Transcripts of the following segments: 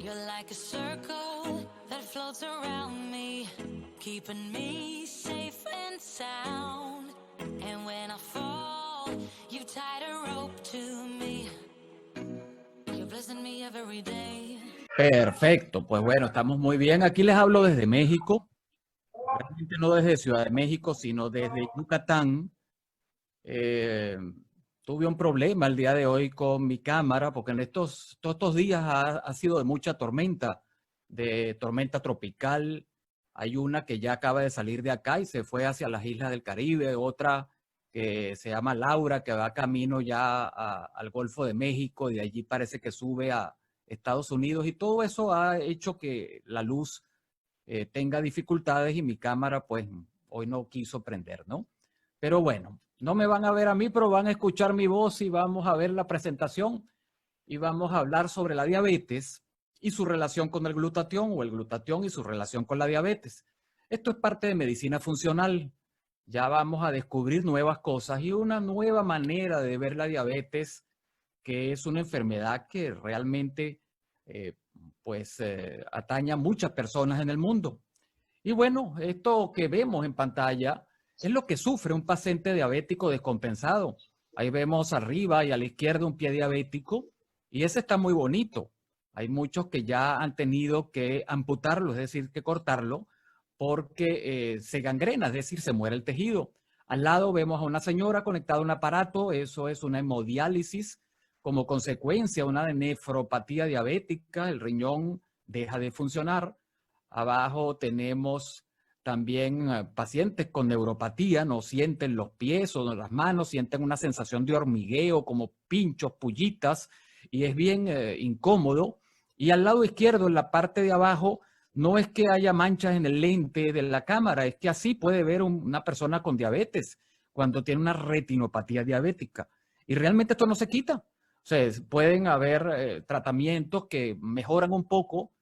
You're like a circle that floats around me, keeping me safe and sound. And when I fall, you tied a rope to me. You're blessing me every day. Perfecto, pues bueno, estamos muy bien. Aquí les hablo desde México, realmente no desde Ciudad de México, sino desde Yucatán. Eh, Tuve un problema el día de hoy con mi cámara, porque en todos estos días ha sido de tormenta tropical. Hay una que ya acaba de salir de acá y se fue hacia las islas del Caribe, otra que se llama Laura, que va camino ya al Golfo de México, y de allí parece que sube a Estados Unidos, y todo eso ha hecho que la luz tenga dificultades y mi cámara pues hoy no quiso prender, ¿no? Pero bueno, no me van a ver a mí, pero van a escuchar mi voz y vamos a ver la presentación y vamos a hablar sobre la diabetes y su relación con el glutatión, o el glutatión y su relación con la diabetes. Esto es parte de medicina funcional. Ya vamos a descubrir nuevas cosas y una nueva manera de ver la diabetes, que es una enfermedad que realmente atañe a muchas personas en el mundo. Y bueno, esto que vemos en pantalla es lo que sufre un paciente diabético descompensado. Ahí vemos arriba y a la izquierda un pie diabético, y ese está muy bonito. Hay muchos que ya han tenido que amputarlo, es decir, que cortarlo, porque se gangrena, es decir, se muere el tejido. Al lado vemos a una señora conectada a un aparato, eso es una hemodiálisis. Como consecuencia, una nefropatía diabética, el riñón deja de funcionar. Abajo tenemos también pacientes con neuropatía, no sienten los pies o las manos, sienten una sensación de hormigueo, como pinchos, pullitas, y es bien incómodo. Y al lado izquierdo, en la parte de abajo, no es que haya manchas en el lente de la cámara, es que así puede ver una persona con diabetes cuando tiene una retinopatía diabética. Y realmente esto no se quita. O sea, pueden haber tratamientos que mejoran un poco,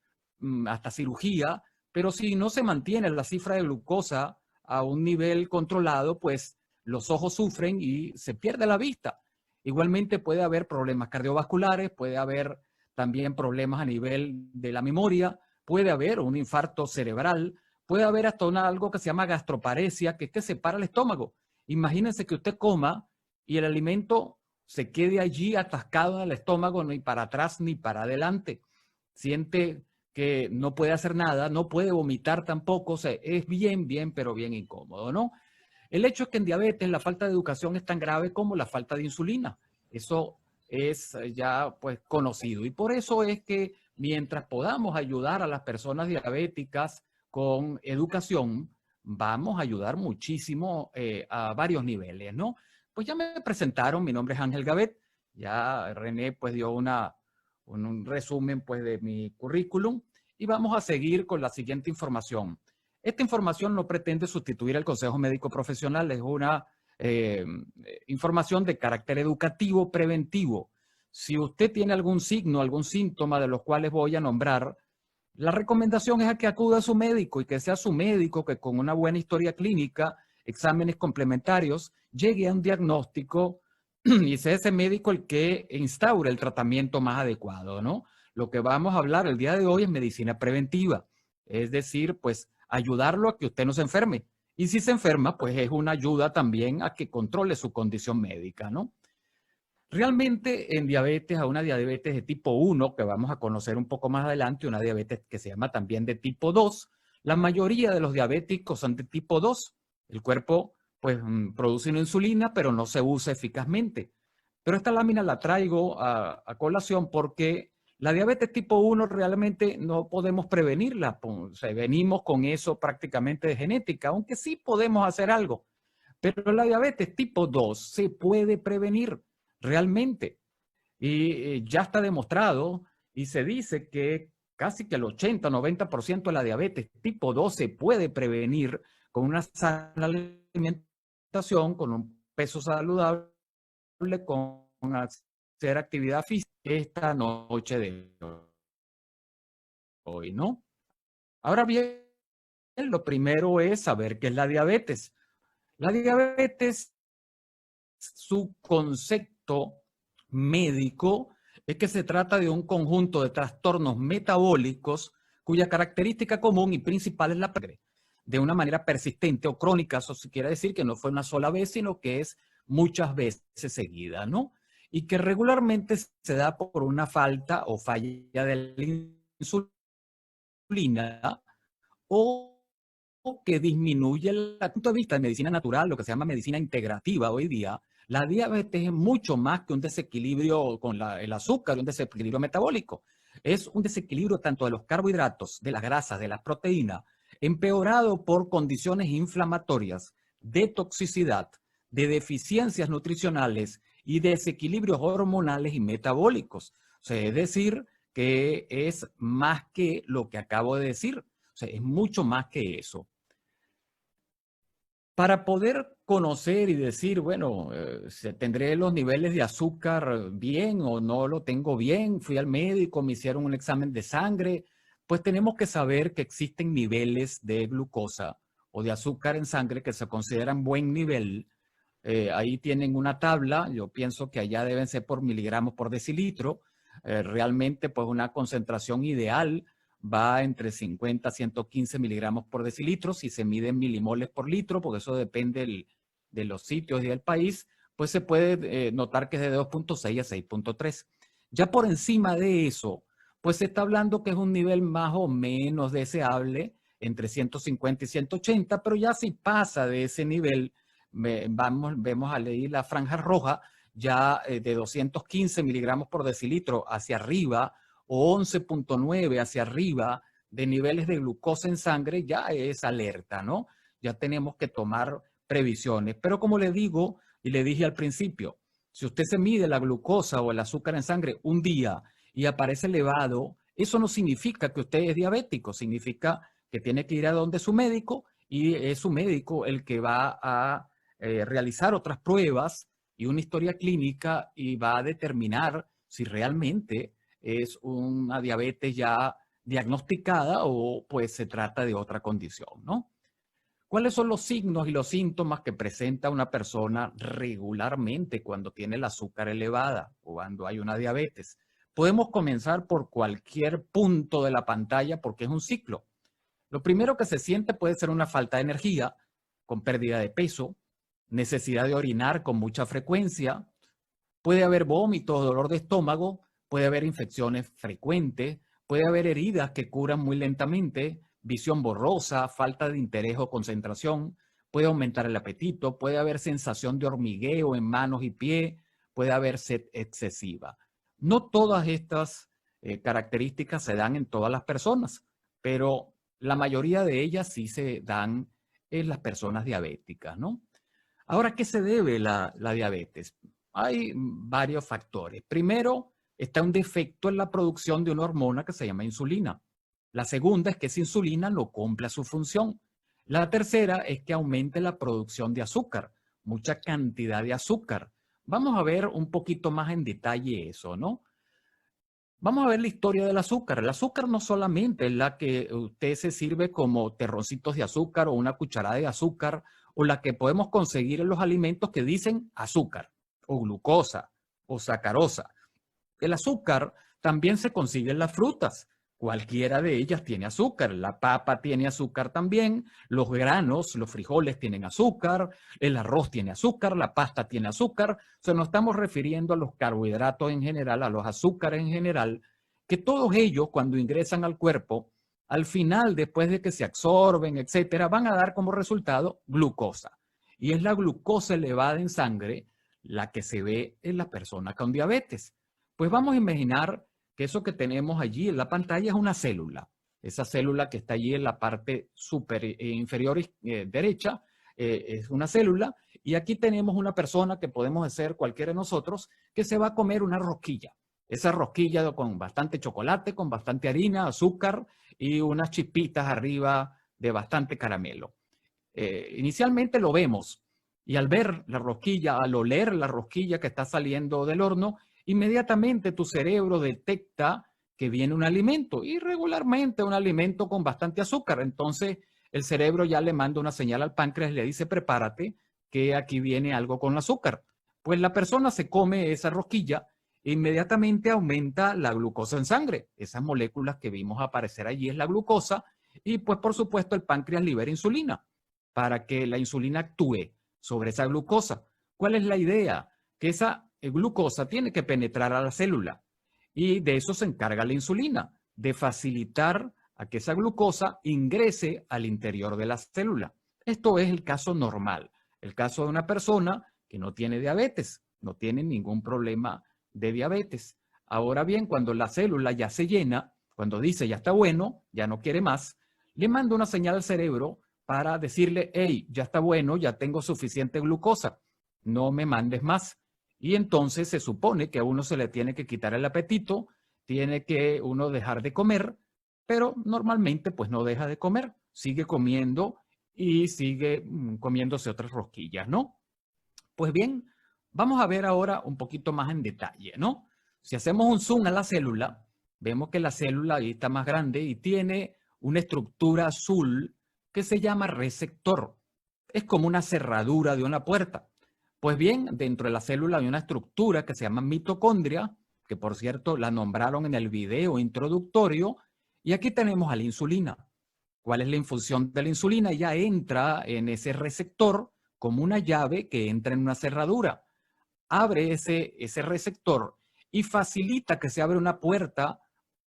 hasta cirugía, pero si no se mantiene la cifra de glucosa a un nivel controlado, pues los ojos sufren y se pierde la vista. Igualmente puede haber problemas cardiovasculares, puede haber también problemas a nivel de la memoria, puede haber un infarto cerebral, puede haber hasta algo que se llama gastroparesia, que es que separa el estómago. Imagínense que usted coma y el alimento se quede allí atascado en el estómago, ni para atrás ni para adelante. Siente que no puede hacer nada, no puede vomitar tampoco, o sea, es bien, pero bien incómodo, ¿no? El hecho es que en diabetes la falta de educación es tan grave como la falta de insulina. Eso es ya pues conocido, y por eso es que mientras podamos ayudar a las personas diabéticas con educación, vamos a ayudar muchísimo a varios niveles, ¿no? Pues ya me presentaron, mi nombre es Ángel Gavet, ya René pues dio un resumen pues de mi currículum, y vamos a seguir con la siguiente información. Esta información no pretende sustituir al Consejo Médico Profesional, es una información de carácter educativo preventivo. Si usted tiene algún signo, algún síntoma de los cuales voy a nombrar, la recomendación es a que acuda a su médico, y que sea su médico que con una buena historia clínica, exámenes complementarios, llegue a un diagnóstico y sea ese médico el que instaure el tratamiento más adecuado, ¿no? Lo que vamos a hablar el día de hoy es medicina preventiva, es decir, pues ayudarlo a que usted no se enferme. Y si se enferma, pues es una ayuda también a que controle su condición médica, ¿no? Realmente en diabetes, a una diabetes de tipo 1, que vamos a conocer un poco más adelante, una diabetes que se llama también de tipo 2, la mayoría de los diabéticos son de tipo 2. El cuerpo pues produce una insulina, pero no se usa eficazmente. Pero esta lámina la traigo a colación porque la diabetes tipo 1 realmente no podemos prevenirla. O sea, venimos con eso prácticamente de genética, aunque sí podemos hacer algo. Pero la diabetes tipo 2 se puede prevenir realmente. Y ya está demostrado, y se dice que casi que el 80-90% de la diabetes tipo 2 se puede prevenir con una sana alimentación, con un peso saludable, con hacer actividad física esta noche de hoy, ¿no? Ahora bien, lo primero es saber qué es la diabetes. La diabetes, su concepto médico es que se trata de un conjunto de trastornos metabólicos cuya característica común y principal es la sangre, de una manera persistente o crónica. Eso quiere decir que no fue una sola vez, sino que es muchas veces seguida, ¿no? Y que regularmente se da por una falta o falla de la insulina o que disminuye el punto de vista de medicina natural, lo que se llama medicina integrativa hoy día. La diabetes es mucho más que un desequilibrio con el azúcar, un desequilibrio metabólico. Es un desequilibrio tanto de los carbohidratos, de las grasas, de las proteínas, empeorado por condiciones inflamatorias, de toxicidad, de deficiencias nutricionales y desequilibrios hormonales y metabólicos. O sea, es decir, que es más que lo que acabo de decir. O sea, es mucho más que eso. Para poder conocer y decir, bueno, tendré los niveles de azúcar bien o no lo tengo bien, fui al médico, me hicieron un examen de sangre, pues tenemos que saber que existen niveles de glucosa o de azúcar en sangre que se consideran buen nivel. Ahí tienen una tabla, yo pienso que allá deben ser por miligramos por decilitro. Realmente, pues una concentración ideal va entre 50 a 115 miligramos por decilitro. Si se mide en milimoles por litro, porque eso depende de los sitios y del país, pues se puede notar que es de 2.6 a 6.3. Ya por encima de eso, pues se está hablando que es un nivel más o menos deseable, entre 150 y 180, pero ya si pasa de ese nivel, vemos a leer la franja roja, ya de 215 miligramos por decilitro hacia arriba, o 11.9 hacia arriba de niveles de glucosa en sangre, ya es alerta, ¿no? Ya tenemos que tomar previsiones. Pero como le digo y le dije al principio, si usted se mide la glucosa o el azúcar en sangre un día y aparece elevado, eso no significa que usted es diabético, significa que tiene que ir a donde su médico y es su médico el que va a realizar otras pruebas y una historia clínica y va a determinar si realmente es una diabetes ya diagnosticada o pues se trata de otra condición, ¿no? ¿Cuáles son los signos y los síntomas que presenta una persona regularmente cuando tiene el azúcar elevada o cuando hay una diabetes? Podemos comenzar por cualquier punto de la pantalla porque es un ciclo. Lo primero que se siente puede ser una falta de energía, con pérdida de peso, necesidad de orinar con mucha frecuencia, puede haber vómitos, dolor de estómago, puede haber infecciones frecuentes, puede haber heridas que curan muy lentamente, visión borrosa, falta de interés o concentración, puede aumentar el apetito, puede haber sensación de hormigueo en manos y pies, puede haber sed excesiva. No todas estas características se dan en todas las personas, pero la mayoría de ellas sí se dan en las personas diabéticas, ¿no? Ahora, ¿a qué se debe la diabetes? Hay varios factores. Primero, está un defecto en la producción de una hormona que se llama insulina. La segunda es que esa insulina no cumple su función. La tercera es que aumente la producción de azúcar, mucha cantidad de azúcar. Vamos a ver un poquito más en detalle eso, ¿no? Vamos a ver la historia del azúcar. El azúcar no solamente es la que usted se sirve como terroncitos de azúcar o una cucharada de azúcar o la que podemos conseguir en los alimentos que dicen azúcar o glucosa o sacarosa. El azúcar también se consigue en las frutas. Cualquiera de ellas tiene azúcar. La papa tiene azúcar también. Los granos, los frijoles tienen azúcar. El arroz tiene azúcar. La pasta tiene azúcar. O sea, nos estamos refiriendo a los carbohidratos en general, a los azúcares en general, que todos ellos, cuando ingresan al cuerpo, al final, después de que se absorben, etcétera, van a dar como resultado glucosa. Y es la glucosa elevada en sangre la que se ve en las personas con diabetes. Pues vamos a imaginar que eso que tenemos allí en la pantalla es una célula. Esa célula que está allí en la parte inferior derecha es una célula. Y aquí tenemos una persona que podemos ser cualquiera de nosotros que se va a comer una rosquilla. Esa rosquilla con bastante chocolate, con bastante harina, azúcar y unas chispitas arriba de bastante caramelo. Inicialmente lo vemos y al ver la rosquilla, al oler la rosquilla que está saliendo del horno, inmediatamente tu cerebro detecta que viene un alimento y regularmente un alimento con bastante azúcar. Entonces el cerebro ya le manda una señal al páncreas y le dice prepárate que aquí viene algo con azúcar. Pues la persona se come esa rosquilla inmediatamente aumenta la glucosa en sangre. Esas moléculas que vimos aparecer allí es la glucosa y pues por supuesto el páncreas libera insulina para que la insulina actúe sobre esa glucosa. ¿Cuál es la idea? Que esa glucosa tiene que penetrar a la célula y de eso se encarga la insulina, de facilitar a que esa glucosa ingrese al interior de la célula. Esto es el caso normal, el caso de una persona que no tiene diabetes, no tiene ningún problema de diabetes. Ahora bien, cuando la célula ya se llena, cuando dice ya está bueno, ya no quiere más, le manda una señal al cerebro para decirle, hey, ya está bueno, ya tengo suficiente glucosa, no me mandes más. Y entonces se supone que a uno se le tiene que quitar el apetito, tiene que uno dejar de comer, pero normalmente pues no deja de comer, sigue comiendo y sigue comiéndose otras rosquillas, ¿no? Pues bien, vamos a ver ahora un poquito más en detalle, ¿no? Si hacemos un zoom a la célula, vemos que la célula ahí está más grande y tiene una estructura azul que se llama receptor. Es como una cerradura de una puerta. Pues bien, dentro de la célula hay una estructura que se llama mitocondria, que por cierto la nombraron en el video introductorio, y aquí tenemos a la insulina. ¿Cuál es la infusión de la insulina? Ella entra en ese receptor como una llave que entra en una cerradura. Abre ese receptor y facilita que se abra una puerta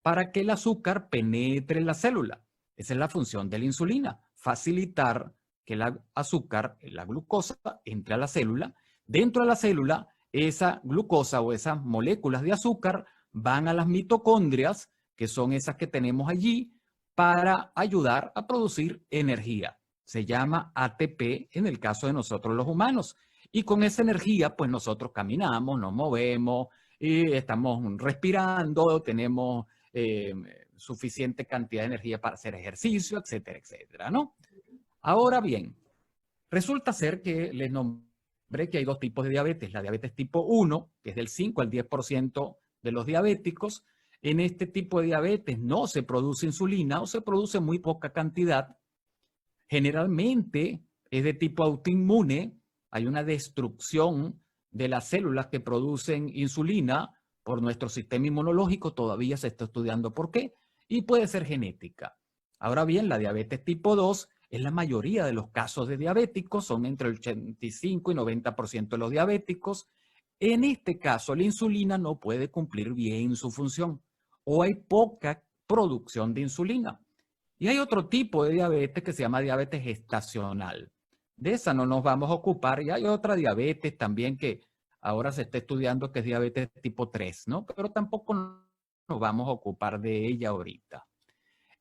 para que el azúcar penetre en la célula. Esa es la función de la insulina, facilitar que el azúcar, la glucosa, entre a la célula. Dentro de la célula, esa glucosa o esas moléculas de azúcar van a las mitocondrias, que son esas que tenemos allí, para ayudar a producir energía. Se llama ATP en el caso de nosotros los humanos. Y con esa energía, pues nosotros caminamos, nos movemos, y estamos respirando, tenemos suficiente cantidad de energía para hacer ejercicio, etcétera, etcétera, ¿no? Ahora bien, resulta ser que les nombré que hay dos tipos de diabetes. La diabetes tipo 1, que es del 5 al 10% de los diabéticos. En este tipo de diabetes no se produce insulina o se produce muy poca cantidad. Generalmente es de tipo autoinmune. Hay una destrucción de las células que producen insulina por nuestro sistema inmunológico. Todavía se está estudiando por qué. Y puede ser genética. Ahora bien, la diabetes tipo 2 es la mayoría de los casos de diabéticos. Son entre el 85 y 90% de los diabéticos. En este caso, la insulina no puede cumplir bien su función o hay poca producción de insulina. Y hay otro tipo de diabetes que se llama diabetes gestacional. De esa no nos vamos a ocupar. Y hay otra diabetes también que ahora se está estudiando que es diabetes tipo 3, ¿no? Pero tampoco nos vamos a ocupar de ella ahorita.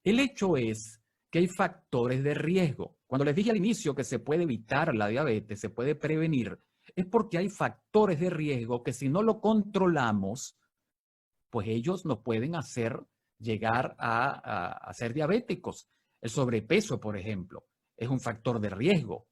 El hecho es que hay factores de riesgo. Cuando les dije al inicio que se puede evitar la diabetes, se puede prevenir, es porque hay factores de riesgo que si no lo controlamos, pues ellos nos pueden hacer llegar a ser diabéticos. El sobrepeso, por ejemplo, es un factor de riesgo.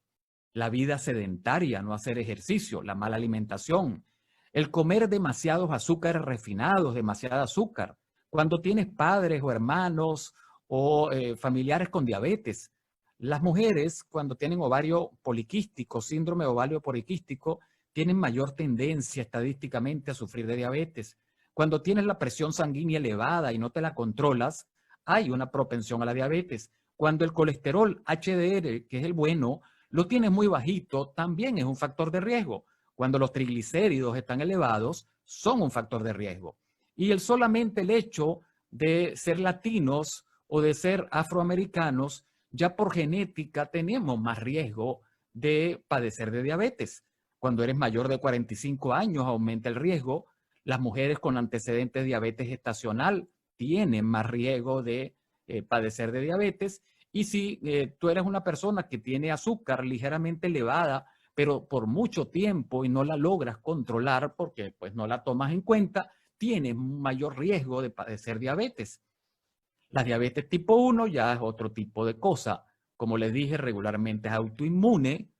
La vida sedentaria, no hacer ejercicio, la mala alimentación, el comer demasiados azúcares refinados, demasiada azúcar. Cuando tienes padres o hermanos o familiares con diabetes, las mujeres cuando tienen ovario poliquístico, síndrome de ovario poliquístico, tienen mayor tendencia estadísticamente a sufrir de diabetes. Cuando tienes la presión sanguínea elevada y no te la controlas, hay una propensión a la diabetes. Cuando el colesterol HDL, que es el bueno, lo tienes muy bajito, también es un factor de riesgo. Cuando los triglicéridos están elevados, son un factor de riesgo. Y solamente el hecho de ser latinos o de ser afroamericanos, ya por genética tenemos más riesgo de padecer de diabetes. Cuando eres mayor de 45 años aumenta el riesgo. Las mujeres con antecedentes de diabetes gestacional tienen más riesgo de padecer de diabetes. Y si tú eres una persona que tiene azúcar ligeramente elevada, pero por mucho tiempo y no la logras controlar porque pues no la tomas en cuenta, tienes mayor riesgo de padecer diabetes. La diabetes tipo 1 ya es otro tipo de cosa. Como les dije, regularmente es autoinmune.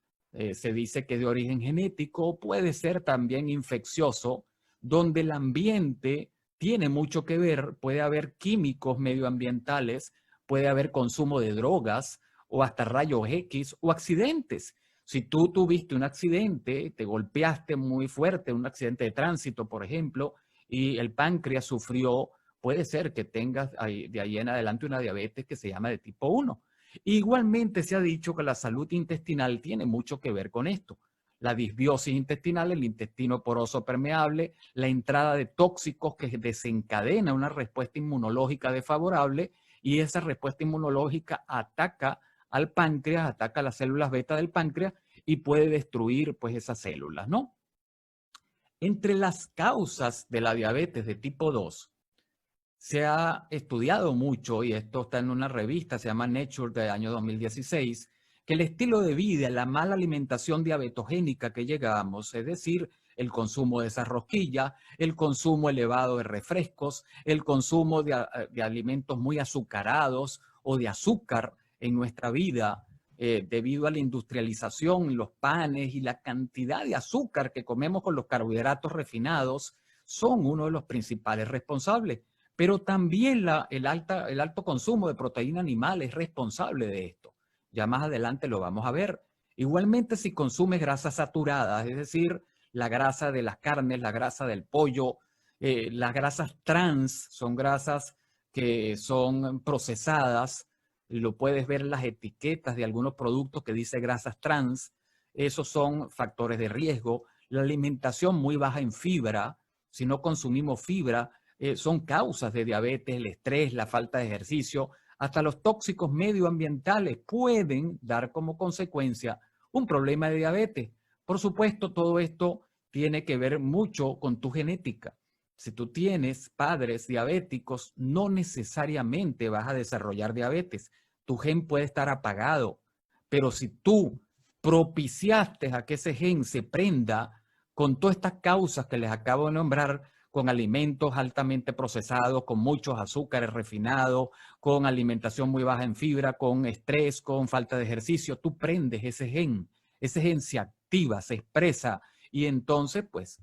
Se dice que es de origen genético, puede ser también infeccioso, donde el ambiente tiene mucho que ver. Puede haber químicos medioambientales, puede haber consumo de drogas o hasta rayos X o accidentes. Si tú tuviste un accidente, te golpeaste muy fuerte, un accidente de tránsito, por ejemplo, y el páncreas sufrió, puede ser que tengas de ahí en adelante una diabetes que se llama de tipo 1. Igualmente se ha dicho que la salud intestinal tiene mucho que ver con esto. La disbiosis intestinal, el intestino poroso permeable, la entrada de tóxicos que desencadena una respuesta inmunológica desfavorable y esa respuesta inmunológica ataca al páncreas, ataca las células beta del páncreas y puede destruir pues esas células, ¿no? Entre las causas de la diabetes de tipo 2, se ha estudiado mucho, y esto está en una revista, se llama Nature, del año 2016, que el estilo de vida, la mala alimentación diabetogénica que llegamos, es decir, el consumo de esas rosquillas, el consumo elevado de refrescos, el consumo de alimentos muy azucarados o de azúcar en nuestra vida, debido a la industrialización, los panes y la cantidad de azúcar que comemos con los carbohidratos refinados, son uno de los principales responsables. Pero también el alto consumo de proteína animal es responsable de esto. Ya más adelante lo vamos a ver. Igualmente, si consumes grasas saturadas, es decir, la grasa de las carnes, la grasa del pollo, las grasas trans son grasas que son procesadas, lo puedes ver en las etiquetas de algunos productos que dice grasas trans, esos son factores de riesgo. La alimentación muy baja en fibra, si no consumimos fibra, son causas de diabetes, el estrés, la falta de ejercicio, hasta los tóxicos medioambientales pueden dar como consecuencia un problema de diabetes. Por supuesto, todo esto tiene que ver mucho con tu genética. Si tú tienes padres diabéticos, no necesariamente vas a desarrollar diabetes. Tu gen puede estar apagado, pero si tú propiciaste a que ese gen se prenda con todas estas causas que les acabo de nombrar, con alimentos altamente procesados, con muchos azúcares refinados, con alimentación muy baja en fibra, con estrés, con falta de ejercicio, tú prendes ese gen se activa, se expresa y entonces pues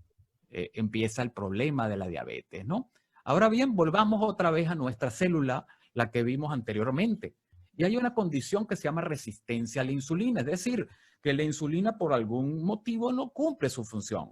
empieza el problema de la diabetes, ¿no? Ahora bien, volvamos otra vez a nuestra célula, la que vimos anteriormente. Y hay una condición que se llama resistencia a la insulina, es decir, que la insulina por algún motivo no cumple su función.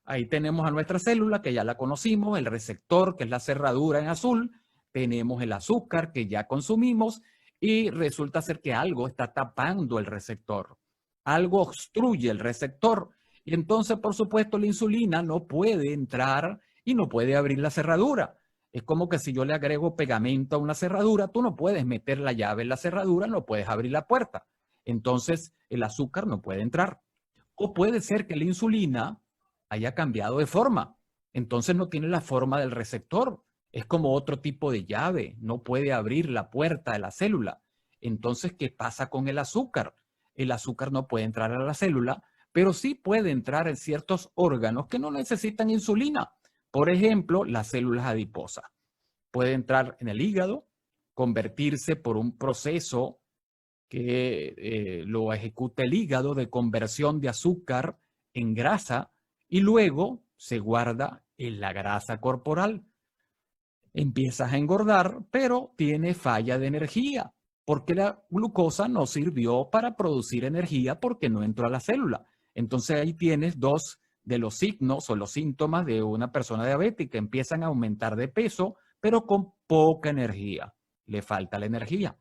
Ahí tenemos a nuestra célula, que ya la conocimos, el receptor, que es la cerradura en azul, tenemos el azúcar, que ya consumimos, y resulta ser que algo está tapando el receptor. Algo obstruye el receptor, y entonces, por supuesto, la insulina no puede entrar y no puede abrir la cerradura. Es como que si yo le agrego pegamento a una cerradura, tú no puedes meter la llave en la cerradura, no puedes abrir la puerta. Entonces, el azúcar no puede entrar. O puede ser que la insulina haya cambiado de forma. Entonces no tiene la forma del receptor. Es como otro tipo de llave. No puede abrir la puerta de la célula. Entonces, ¿qué pasa con el azúcar? El azúcar no puede entrar a la célula, pero sí puede entrar en ciertos órganos que no necesitan insulina. Por ejemplo, las células adiposas. Puede entrar en el hígado, convertirse por un proceso que lo ejecuta el hígado de conversión de azúcar en grasa, y luego se guarda en la grasa corporal. Empiezas a engordar, pero tiene falla de energía, porque la glucosa no sirvió para producir energía porque no entró a la célula. Entonces ahí tienes dos de los signos o los síntomas de una persona diabética. Empiezan a aumentar de peso, pero con poca energía. Le falta la energía.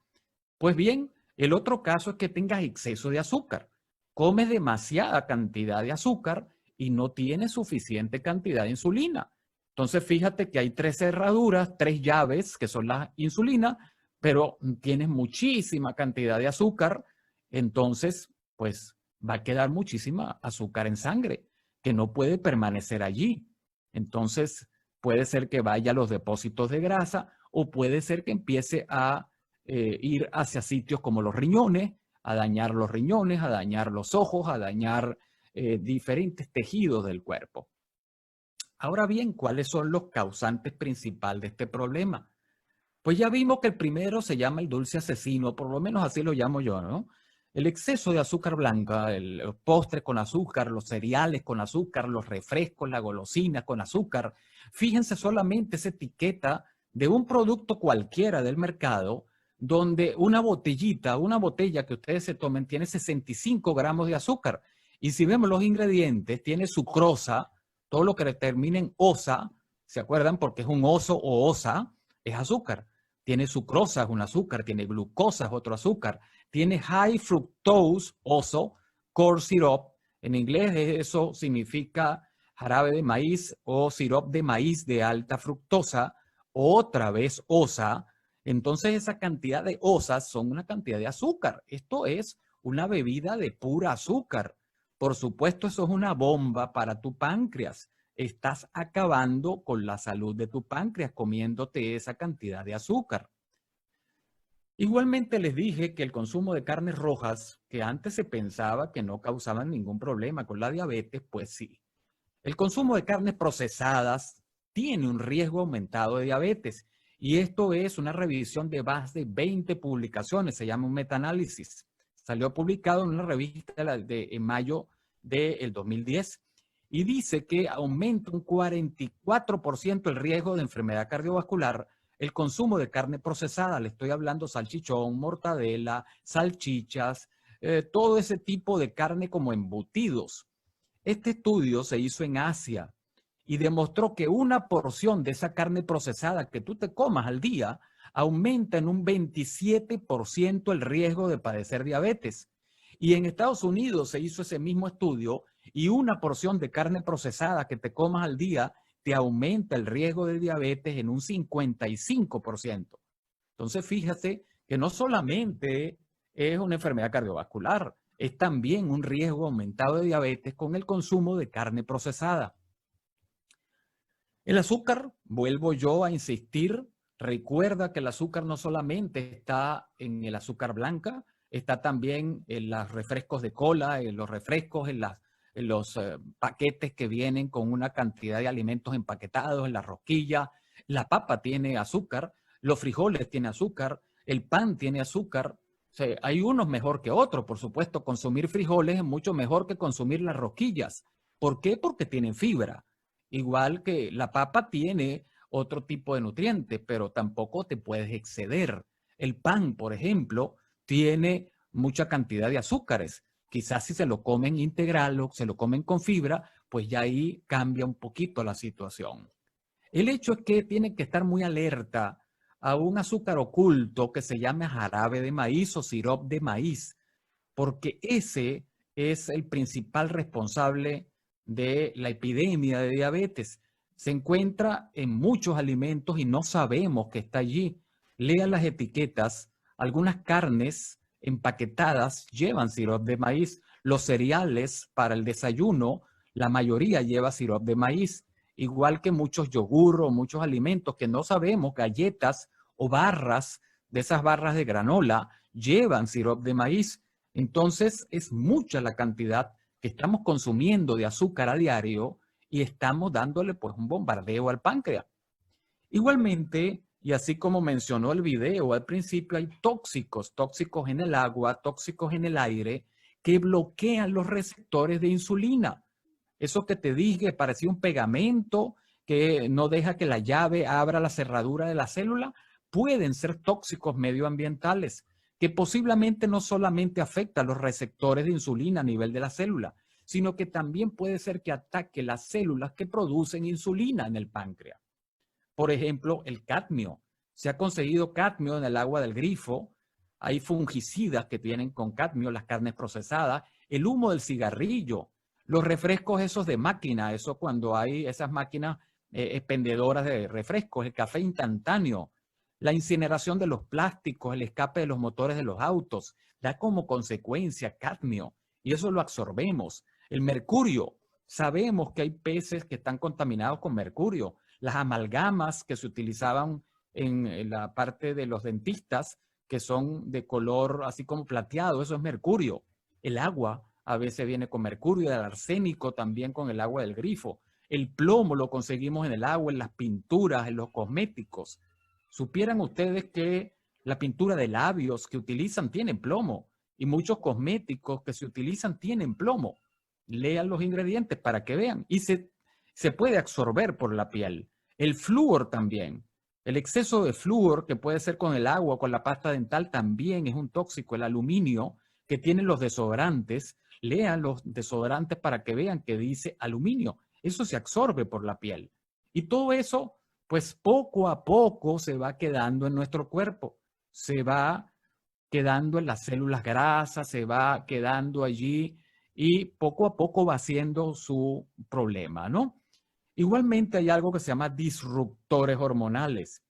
Pues bien, el otro caso es que tengas exceso de azúcar. Comes demasiada cantidad de azúcar y no tienes suficiente cantidad de insulina. Entonces, fíjate que hay 3 cerraduras, 3 llaves, que son la insulina, pero tienes muchísima cantidad de azúcar. Entonces, pues va a quedar muchísima azúcar en sangre, que no puede permanecer allí. Entonces, puede ser que vaya a los depósitos de grasa o puede ser que empiece a ir hacia sitios como los riñones, a dañar los riñones, a dañar los ojos, a dañar diferentes tejidos del cuerpo. Ahora bien, ¿cuáles son los causantes principales de este problema? Pues ya vimos que el primero se llama el dulce asesino, por lo menos así lo llamo yo, ¿no? El exceso de azúcar blanca, los postres con azúcar, los cereales con azúcar, los refrescos, la golosina con azúcar. Fíjense solamente esa etiqueta de un producto cualquiera del mercado, donde una botellita, una botella que ustedes se tomen, tiene 65 gramos de azúcar. Y si vemos los ingredientes, tiene sucrosa, todo lo que termina en osa, ¿Se acuerdan? Porque es un oso o osa, es azúcar. Tiene sucrosa, es un azúcar. Tiene glucosa, es otro azúcar. Tiene high fructose, oso, corn syrup. En inglés eso significa jarabe de maíz o sirope de maíz de alta fructosa, otra vez osa. Entonces esa cantidad de osas son una cantidad de azúcar. Esto es una bebida de pura azúcar. Por supuesto, eso es una bomba para tu páncreas. Estás acabando con la salud de tu páncreas comiéndote esa cantidad de azúcar. Igualmente les dije que el consumo de carnes rojas, que antes se pensaba que no causaban ningún problema con la diabetes, pues sí. El consumo de carnes procesadas tiene un riesgo aumentado de diabetes. Y esto es una revisión de más de 20 publicaciones, se llama un metaanálisis. Salió publicado en una revista en mayo del 2010 y dice que aumenta un 44% el riesgo de enfermedad cardiovascular el consumo de carne procesada. Le estoy hablando salchichón, mortadela, salchichas, todo ese tipo de carne como embutidos. Este estudio se hizo en Asia y demostró que una porción de esa carne procesada que tú te comas al día aumenta en un 27% el riesgo de padecer diabetes. Y en Estados Unidos se hizo ese mismo estudio y una porción de carne procesada que te comas al día te aumenta el riesgo de diabetes en un 55%. Entonces, fíjate que no solamente es una enfermedad cardiovascular, es también un riesgo aumentado de diabetes con el consumo de carne procesada. El azúcar, vuelvo yo a insistir, recuerda que el azúcar no solamente está en el azúcar blanca, está también en los refrescos de cola, en los refrescos, en los paquetes que vienen con una cantidad de alimentos empaquetados, en la rosquilla. La papa tiene azúcar, los frijoles tienen azúcar, el pan tiene azúcar. O sea, hay unos mejor que otros, por supuesto. Consumir frijoles es mucho mejor que consumir las rosquillas. ¿Por qué? Porque tienen fibra. Igual que la papa tiene otro tipo de nutrientes, pero tampoco te puedes exceder. El pan, por ejemplo, tiene mucha cantidad de azúcares. Quizás si se lo comen integral o se lo comen con fibra, pues ya ahí cambia un poquito la situación. El hecho es que tiene que estar muy alerta a un azúcar oculto que se llama jarabe de maíz o sirope de maíz, porque ese es el principal responsable de la epidemia de diabetes. Se encuentra en muchos alimentos y no sabemos que está allí. Lean las etiquetas. Algunas carnes empaquetadas llevan sirope de maíz. Los cereales para el desayuno, la mayoría lleva sirope de maíz. Igual que muchos yogur o muchos alimentos que no sabemos, galletas o barras, de esas barras de granola, llevan sirope de maíz. Entonces es mucha la cantidad que estamos consumiendo de azúcar a diario y estamos dándole pues un bombardeo al páncreas. Igualmente, y así como mencionó el video al principio, hay tóxicos en el agua, tóxicos en el aire, que bloquean los receptores de insulina. Eso que te dije parecía un pegamento que no deja que la llave abra la cerradura de la célula, pueden ser tóxicos medioambientales que posiblemente no solamente afecta a los receptores de insulina a nivel de la célula, sino que también puede ser que ataque las células que producen insulina en el páncreas. Por ejemplo, el cadmio. Se ha conseguido cadmio en el agua del grifo. Hay fungicidas que tienen con cadmio las carnes procesadas, el humo del cigarrillo, los refrescos esos de máquina, eso cuando hay esas máquinas expendedoras de refrescos, el café instantáneo, la incineración de los plásticos, el escape de los motores de los autos, da como consecuencia cadmio y eso lo absorbemos. El mercurio, sabemos que hay peces que están contaminados con mercurio. Las amalgamas que se utilizaban en la parte de los dentistas, que son de color así como plateado, eso es mercurio. El agua a veces viene con mercurio, el arsénico también con el agua del grifo. El plomo lo conseguimos en el agua, en las pinturas, en los cosméticos. Supieran ustedes que la pintura de labios que utilizan tiene plomo y muchos cosméticos que se utilizan tienen plomo. Lean los ingredientes para que vean y se puede absorber por la piel. El flúor también. El exceso de flúor que puede ser con el agua o con la pasta dental también es un tóxico. El aluminio que tienen los desodorantes, lean los desodorantes para que vean que dice aluminio. Eso se absorbe por la piel. Y todo eso, pues poco a poco se va quedando en nuestro cuerpo, se va quedando en las células grasas, se va quedando allí y poco a poco va siendo su problema, ¿no? Igualmente hay algo que se llama disruptores hormonales.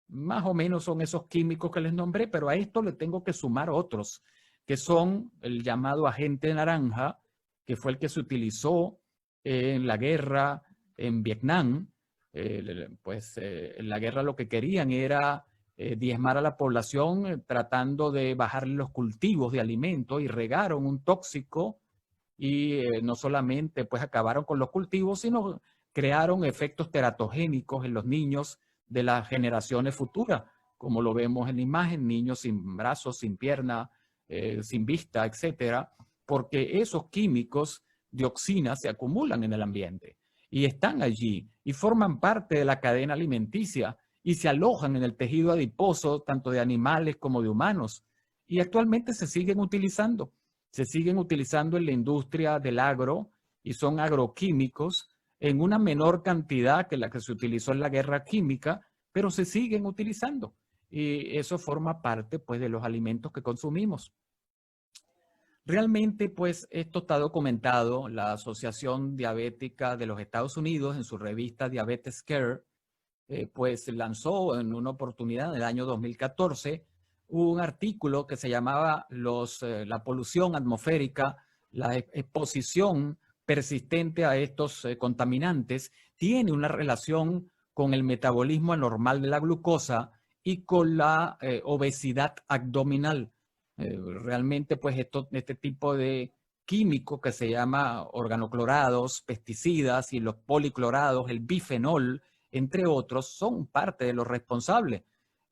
Más o menos son esos químicos que les nombré, pero a esto le tengo que sumar otros, que son el llamado agente naranja, que fue el que se utilizó en la guerra en Vietnam. En la guerra lo que querían era diezmar a la población tratando de bajarle los cultivos de alimentos y regaron un tóxico y no solamente pues acabaron con los cultivos, sino crearon efectos teratogénicos en los niños de las generaciones futuras, como lo vemos en la imagen, niños sin brazos, sin pierna, sin vista, etcétera, porque esos químicos, dioxinas, se acumulan en el ambiente y están allí y forman parte de la cadena alimenticia y se alojan en el tejido adiposo tanto de animales como de humanos y actualmente se siguen utilizando en la industria del agro y son agroquímicos en una menor cantidad que la que se utilizó en la guerra química, pero se siguen utilizando. Y eso forma parte, pues, de los alimentos que consumimos. Realmente, pues, esto está documentado. La Asociación Diabética de los Estados Unidos, en su revista Diabetes Care, pues lanzó en una oportunidad en el año 2014 un artículo que se llamaba la polución atmosférica, la exposición persistente a estos contaminantes tiene una relación con el metabolismo anormal de la glucosa y con la obesidad abdominal. Realmente, pues, este tipo de químicos que se llama organoclorados, pesticidas y los policlorados, el bifenol, entre otros, son parte de los responsables.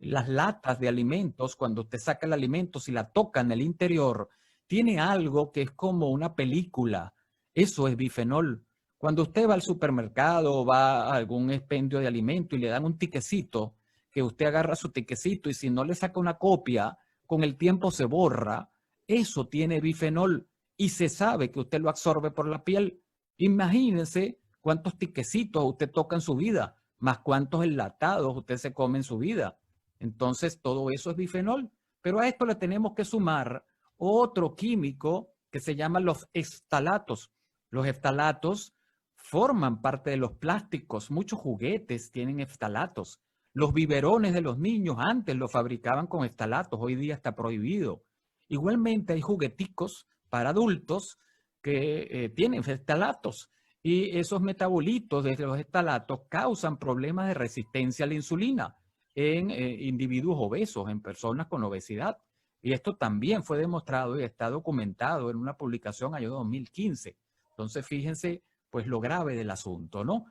Las latas de alimentos, cuando usted saca el alimento, si la toca en el interior, tiene algo que es como una película. Eso es bifenol. Cuando usted va al supermercado o va a algún expendio de alimento y le dan un tiquecito, que usted agarra su tiquecito y si no le saca una copia, con el tiempo se borra, eso tiene bifenol y se sabe que usted lo absorbe por la piel. Imagínense cuántos tiquecitos usted toca en su vida, más cuántos enlatados usted se come en su vida. Entonces, todo eso es bifenol. Pero a esto le tenemos que sumar otro químico que se llama los eftalatos. Los eftalatos forman parte de los plásticos. Muchos juguetes tienen eftalatos. Los biberones de los niños antes los fabricaban con eftalatos, hoy día está prohibido. Igualmente hay jugueticos para adultos que tienen eftalatos y esos metabolitos de los eftalatos causan problemas de resistencia a la insulina en individuos obesos, en personas con obesidad. Y esto también fue demostrado y está documentado en una publicación año 2015. Entonces, fíjense, pues, lo grave del asunto, ¿no?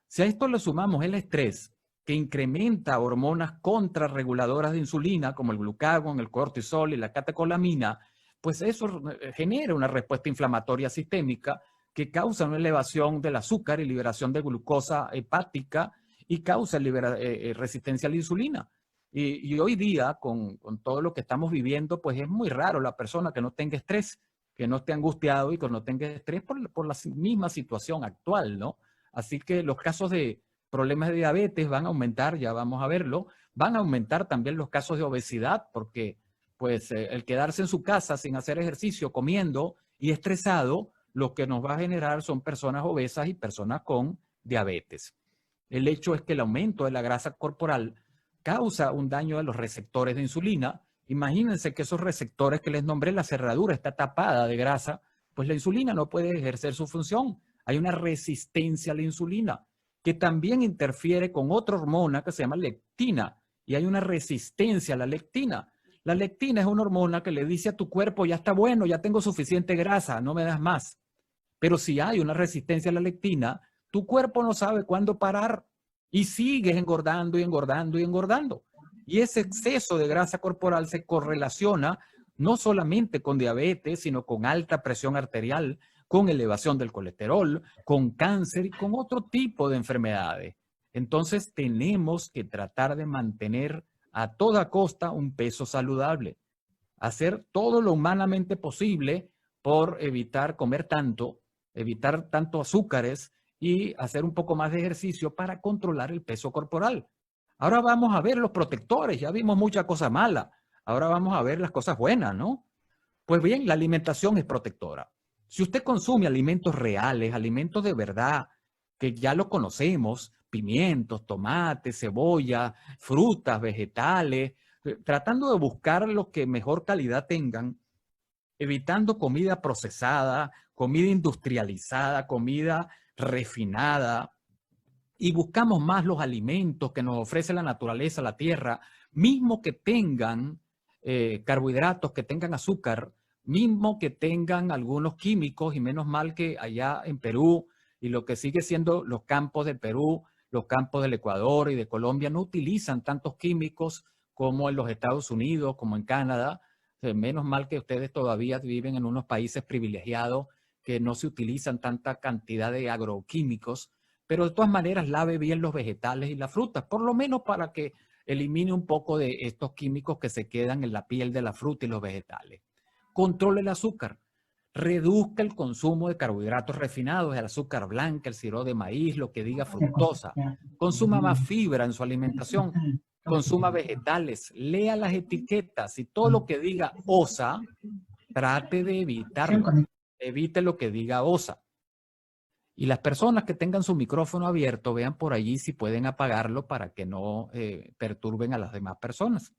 Si a esto le sumamos el estrés, que incrementa hormonas contrarreguladoras de insulina, como el glucagón, el cortisol y la catecolamina, pues eso genera una respuesta inflamatoria sistémica que causa una elevación del azúcar y liberación de glucosa hepática y causa resistencia a la insulina. Y hoy día, con todo lo que estamos viviendo, pues es muy raro la persona que no tenga estrés, que no esté angustiado y que no tenga estrés por la misma situación actual, ¿no? Así que los casos de problemas de diabetes van a aumentar, ya vamos a verlo, van a aumentar también los casos de obesidad, porque pues el quedarse en su casa sin hacer ejercicio, comiendo y estresado, lo que nos va a generar son personas obesas y personas con diabetes. El hecho es que el aumento de la grasa corporal causa un daño a los receptores de insulina. Imagínense que esos receptores que les nombré, la cerradura está tapada de grasa, pues la insulina no puede ejercer su función. Hay una resistencia a la insulina que también interfiere con otra hormona que se llama lectina y hay una resistencia a la lectina. La lectina es una hormona que le dice a tu cuerpo, ya está bueno, ya tengo suficiente grasa, no me das más. Pero si hay una resistencia a la lectina, tu cuerpo no sabe cuándo parar y sigues engordando y engordando y engordando. Y ese exceso de grasa corporal se correlaciona no solamente con diabetes, sino con alta presión arterial, con elevación del colesterol, con cáncer y con otro tipo de enfermedades. Entonces tenemos que tratar de mantener a toda costa un peso saludable, hacer todo lo humanamente posible por evitar comer tanto, evitar tanto azúcares y hacer un poco más de ejercicio para controlar el peso corporal. Ahora vamos a ver los protectores, ya vimos muchas cosas malas, ahora vamos a ver las cosas buenas, ¿no? Pues bien, la alimentación es protectora. Si usted consume alimentos reales, alimentos de verdad, que ya lo conocemos, pimientos, tomates, cebolla, frutas, vegetales, tratando de buscar los que mejor calidad tengan, evitando comida procesada, comida industrializada, comida refinada, y buscamos más los alimentos que nos ofrece la naturaleza, la tierra, mismo que tengan carbohidratos, que tengan azúcar, mismo que tengan algunos químicos, y menos mal que allá en Perú y lo que sigue siendo los campos de Perú, los campos del Ecuador y de Colombia no utilizan tantos químicos como en los Estados Unidos, como en Canadá. Menos mal que ustedes todavía viven en unos países privilegiados que no se utilizan tanta cantidad de agroquímicos, pero de todas maneras lave bien los vegetales y las frutas, por lo menos para que elimine un poco de estos químicos que se quedan en la piel de la fruta y los vegetales. Controle el azúcar, reduzca el consumo de carbohidratos refinados, el azúcar blanca, el sirope de maíz, lo que diga fructosa. Consuma más fibra en su alimentación, consuma vegetales, lea las etiquetas y todo lo que diga OSA, trate de evitarlo. Evite lo que diga OSA. Y las personas que tengan su micrófono abierto, vean por allí si pueden apagarlo para que no perturben a las demás personas.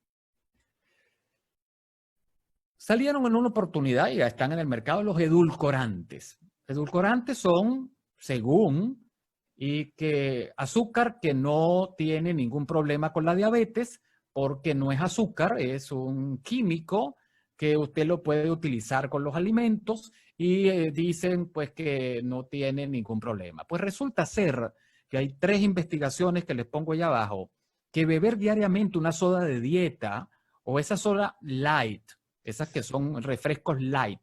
Salieron en una oportunidad y ya están en el mercado los edulcorantes. Edulcorantes son, según, y que azúcar que no tiene ningún problema con la diabetes, porque no es azúcar, es un químico que usted lo puede utilizar con los alimentos y dicen pues que no tiene ningún problema. Pues resulta ser que hay 3 investigaciones que les pongo allá abajo, que beber diariamente una soda de dieta o esa soda light, esas que son refrescos light,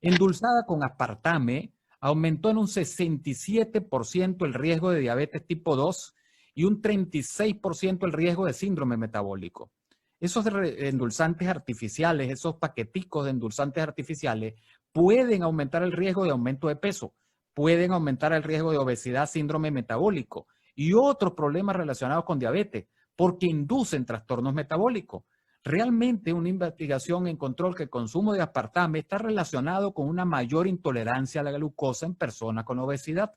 endulzada con aspartame, aumentó en un 67% el riesgo de diabetes tipo 2 y un 36% el riesgo de síndrome metabólico. Esos endulzantes artificiales, esos paqueticos de endulzantes artificiales, pueden aumentar el riesgo de aumento de peso, pueden aumentar el riesgo de obesidad, síndrome metabólico y otros problemas relacionados con diabetes, porque inducen trastornos metabólicos. Realmente una investigación encontró que el consumo de aspartame está relacionado con una mayor intolerancia a la glucosa en personas con obesidad.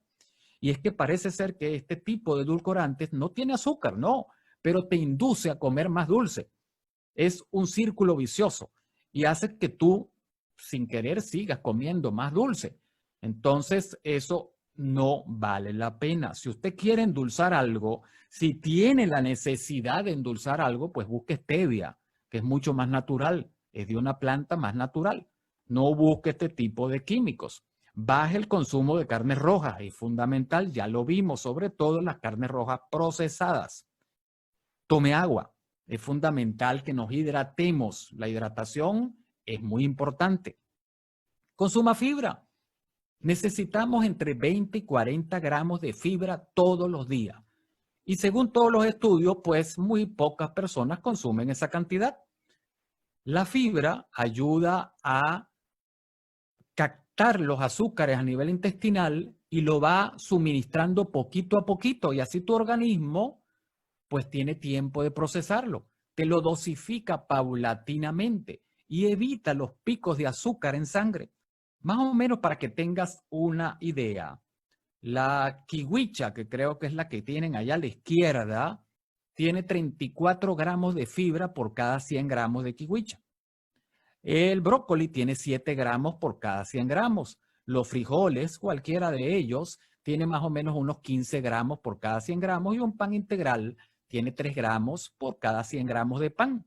Y es que parece ser que este tipo de edulcorantes no tiene azúcar, no, pero te induce a comer más dulce. Es un círculo vicioso y hace que tú, sin querer, sigas comiendo más dulce. Entonces, eso no vale la pena. Si usted quiere endulzar algo, si tiene la necesidad de endulzar algo, pues busque stevia, que es mucho más natural, es de una planta más natural. No busque este tipo de químicos. Baje el consumo de carnes rojas, es fundamental, ya lo vimos, sobre todo las carnes rojas procesadas. Tome agua, es fundamental que nos hidratemos. La hidratación es muy importante. Consuma fibra. Necesitamos entre 20 y 40 gramos de fibra todos los días. Y según todos los estudios, pues muy pocas personas consumen esa cantidad. La fibra ayuda a captar los azúcares a nivel intestinal y lo va suministrando poquito a poquito y así tu organismo pues tiene tiempo de procesarlo. Te lo dosifica paulatinamente y evita los picos de azúcar en sangre. Más o menos para que tengas una idea. La kiwicha, que creo que es la que tienen allá a la izquierda, tiene 34 gramos de fibra por cada 100 gramos de kiwicha. El brócoli tiene 7 gramos por cada 100 gramos. Los frijoles, cualquiera de ellos, tiene más o menos unos 15 gramos por cada 100 gramos y un pan integral tiene 3 gramos por cada 100 gramos de pan.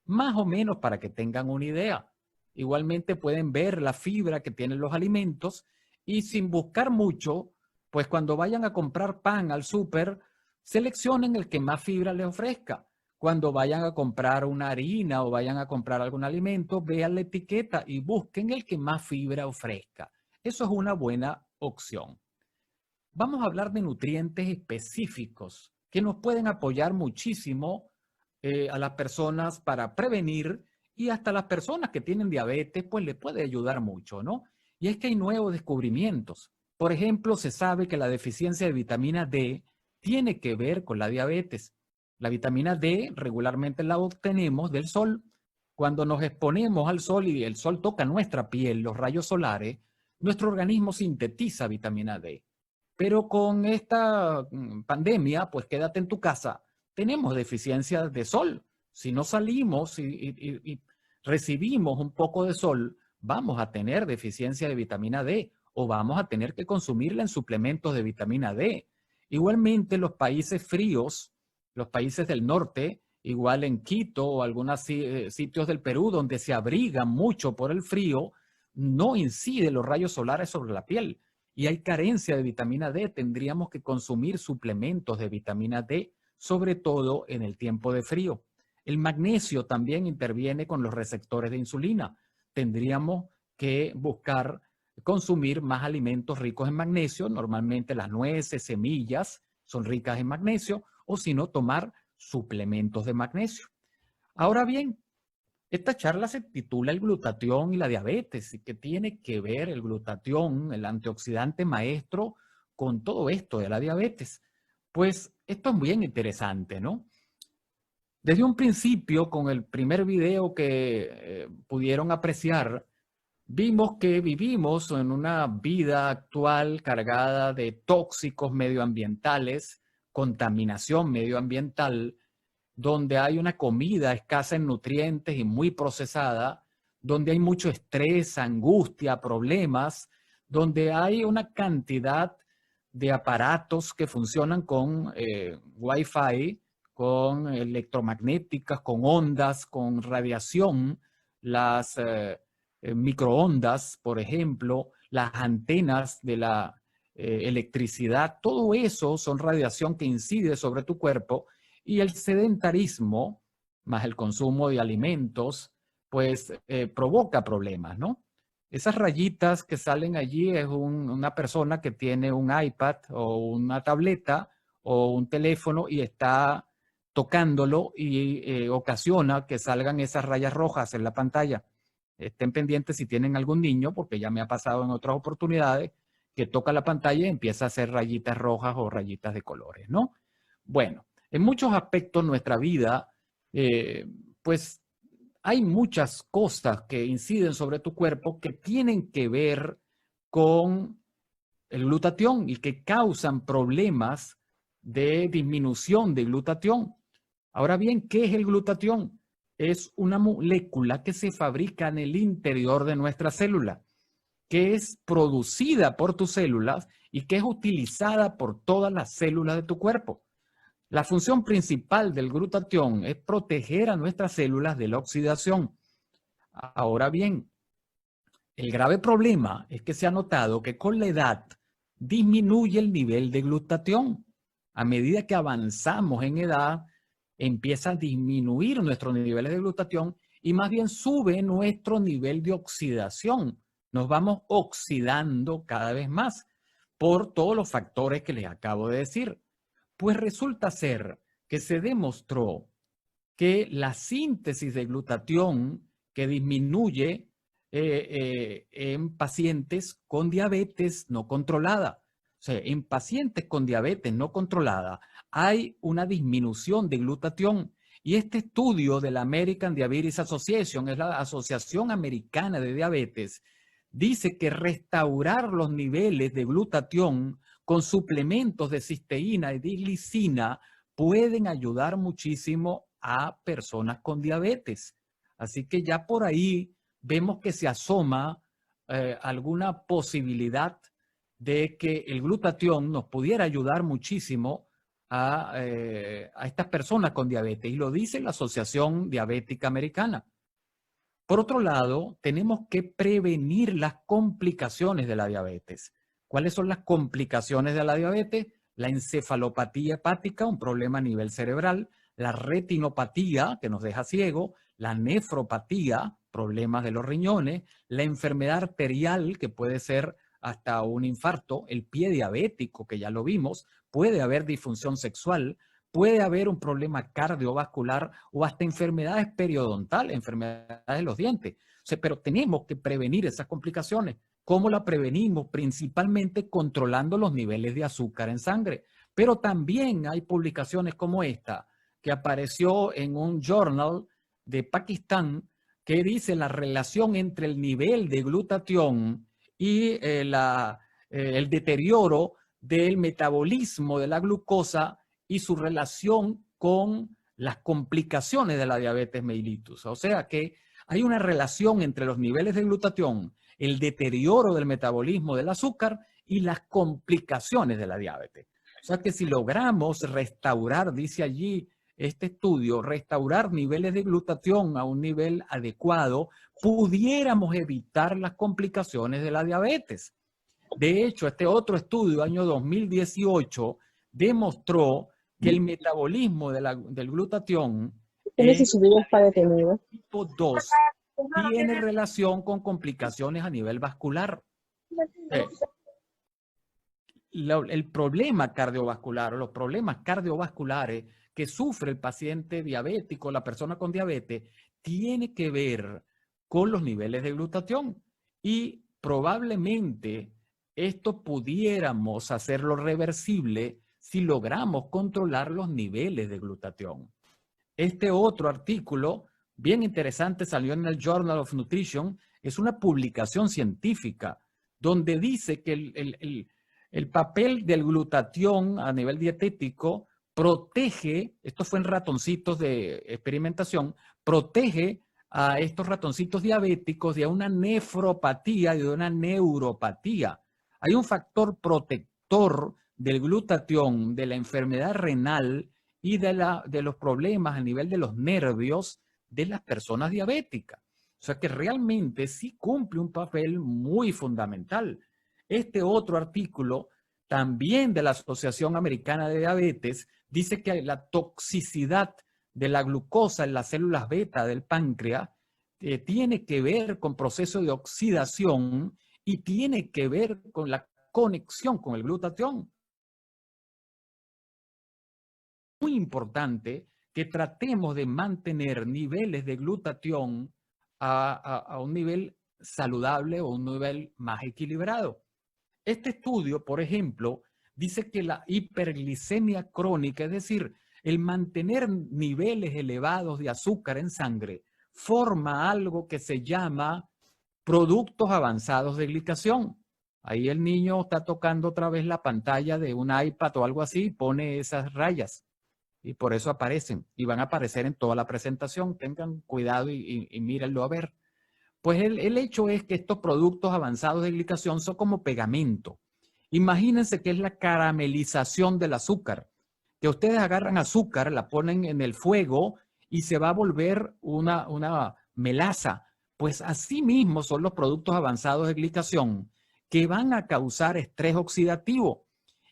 Más o menos para que tengan una idea. Igualmente pueden ver la fibra que tienen los alimentos y sin buscar mucho, pues cuando vayan a comprar pan al súper, seleccionen el que más fibra les ofrezca. Cuando vayan a comprar una harina o vayan a comprar algún alimento, vean la etiqueta y busquen el que más fibra ofrezca. Eso es una buena opción. Vamos a hablar de nutrientes específicos que nos pueden apoyar muchísimo a las personas para prevenir y hasta las personas que tienen diabetes, pues les puede ayudar mucho, ¿no? Y es que hay nuevos descubrimientos. Por ejemplo, se sabe que la deficiencia de vitamina D tiene que ver con la diabetes. La vitamina D regularmente la obtenemos del sol. Cuando nos exponemos al sol y el sol toca nuestra piel, los rayos solares, nuestro organismo sintetiza vitamina D. Pero con esta pandemia, pues quédate en tu casa, tenemos deficiencia de sol. Si no salimos y recibimos un poco de sol, vamos a tener deficiencia de vitamina D o vamos a tener que consumirla en suplementos de vitamina D. Igualmente, los países fríos, los países del norte, igual en Quito o algunos sitios del Perú donde se abrigan mucho por el frío, no inciden los rayos solares sobre la piel y hay carencia de vitamina D. Tendríamos que consumir suplementos de vitamina D, sobre todo en el tiempo de frío. El magnesio también interviene con los receptores de insulina. Tendríamos que buscar consumir más alimentos ricos en magnesio, normalmente las nueces, semillas son ricas en magnesio, o si no, tomar suplementos de magnesio. Ahora bien, esta charla se titula El glutatión y la diabetes. ¿Y qué tiene que ver el glutatión, el antioxidante maestro, con todo esto de la diabetes? Pues esto es bien interesante, ¿no? Desde un principio, con el primer video que pudieron apreciar, vimos que vivimos en una vida actual cargada de tóxicos medioambientales, contaminación medioambiental, donde hay una comida escasa en nutrientes y muy procesada, donde hay mucho estrés, angustia, problemas, donde hay una cantidad de aparatos que funcionan con Wi-Fi, con electromagnéticas, con ondas, con radiación, las microondas, por ejemplo, las antenas de la electricidad, todo eso son radiación que incide sobre tu cuerpo y el sedentarismo, más el consumo de alimentos, pues provoca problemas, ¿no? Esas rayitas que salen allí es una persona que tiene un iPad o una tableta o un teléfono y está tocándolo y ocasiona que salgan esas rayas rojas en la pantalla. Estén pendientes si tienen algún niño, porque ya me ha pasado en otras oportunidades, que toca la pantalla y empieza a hacer rayitas rojas o rayitas de colores, ¿no? Bueno, en muchos aspectos nuestra vida, pues hay muchas cosas que inciden sobre tu cuerpo que tienen que ver con el glutatión y que causan problemas de disminución de glutatión. Ahora bien, ¿qué es el glutatión? Es una molécula que se fabrica en el interior de nuestra célula, que es producida por tus células y que es utilizada por todas las células de tu cuerpo. La función principal del glutatión es proteger a nuestras células de la oxidación. Ahora bien, el grave problema es que se ha notado que con la edad disminuye el nivel de glutatión. A medida que avanzamos en edad, empieza a disminuir nuestros niveles de glutatión y más bien sube nuestro nivel de oxidación. Nos vamos oxidando cada vez más por todos los factores que les acabo de decir. Pues resulta ser que se demostró que la síntesis de glutatión que disminuye en pacientes con diabetes no controlada. O sea, en pacientes con diabetes no controlada hay una disminución de glutatión. Y este estudio de la American Diabetes Association, es la Asociación Americana de Diabetes, dice que restaurar los niveles de glutatión con suplementos de cisteína y de glicina pueden ayudar muchísimo a personas con diabetes. Así que ya por ahí vemos que se asoma alguna posibilidad de que el glutatión nos pudiera ayudar muchísimo a estas personas con diabetes. Y lo dice la Asociación Diabética Americana. Por otro lado, tenemos que prevenir las complicaciones de la diabetes. ¿Cuáles son las complicaciones de la diabetes? La encefalopatía hepática, un problema a nivel cerebral, la retinopatía, que nos deja ciego, la nefropatía, problemas de los riñones, la enfermedad arterial, que puede ser hasta un infarto, el pie diabético, que ya lo vimos, puede haber disfunción sexual, puede haber un problema cardiovascular o hasta enfermedades periodontales, enfermedades de los dientes. O sea, pero tenemos que prevenir esas complicaciones. ¿Cómo la prevenimos? Principalmente controlando los niveles de azúcar en sangre. Pero también hay publicaciones como esta, que apareció en un journal de Pakistán, que dice la relación entre el nivel de glutatión y el deterioro del metabolismo de la glucosa y su relación con las complicaciones de la diabetes mellitus. O sea que hay una relación entre los niveles de glutatión, el deterioro del metabolismo del azúcar y las complicaciones de la diabetes. O sea que si logramos restaurar, dice allí este estudio, restaurar niveles de glutatión a un nivel adecuado, pudiéramos evitar las complicaciones de la diabetes. De hecho, este otro estudio, año 2018, demostró que el metabolismo del glutatión Tiene en su video está detenido. tipo 2 tiene relación con complicaciones a nivel vascular. El problema cardiovascular o los problemas cardiovasculares que sufre el paciente diabético, la persona con diabetes, tiene que ver con los niveles de glutatión y probablemente esto pudiéramos hacerlo reversible si logramos controlar los niveles de glutatión. Este otro artículo, bien interesante, salió en el Journal of Nutrition, es una publicación científica donde dice que el papel del glutatión a nivel dietético protege, esto fue en ratoncitos de experimentación, protege a estos ratoncitos diabéticos de una nefropatía y de una neuropatía. Hay un factor protector del glutatión, de la enfermedad renal y de los problemas a nivel de los nervios de las personas diabéticas. O sea que realmente sí cumple un papel muy fundamental. Este otro artículo, también de la Asociación Americana de Diabetes, dice que la toxicidad de la glucosa en las células beta del páncreas tiene que ver con procesos de oxidación y tiene que ver con la conexión con el glutatión. Muy importante que tratemos de mantener niveles de glutatión a un nivel saludable o un nivel más equilibrado. Este estudio, por ejemplo, dice que la hiperglicemia crónica, es decir, el mantener niveles elevados de azúcar en sangre, forma algo que se llama productos avanzados de glicación. Ahí el niño está tocando otra vez la pantalla de un iPad o algo así y pone esas rayas. Y por eso aparecen. Y van a aparecer en toda la presentación. Tengan cuidado y mírenlo a ver. Pues el hecho es que estos productos avanzados de glicación son como pegamento. Imagínense que es la caramelización del azúcar. Que ustedes agarran azúcar, la ponen en el fuego y se va a volver una melaza. Pues así mismo son los productos avanzados de glicación que van a causar estrés oxidativo.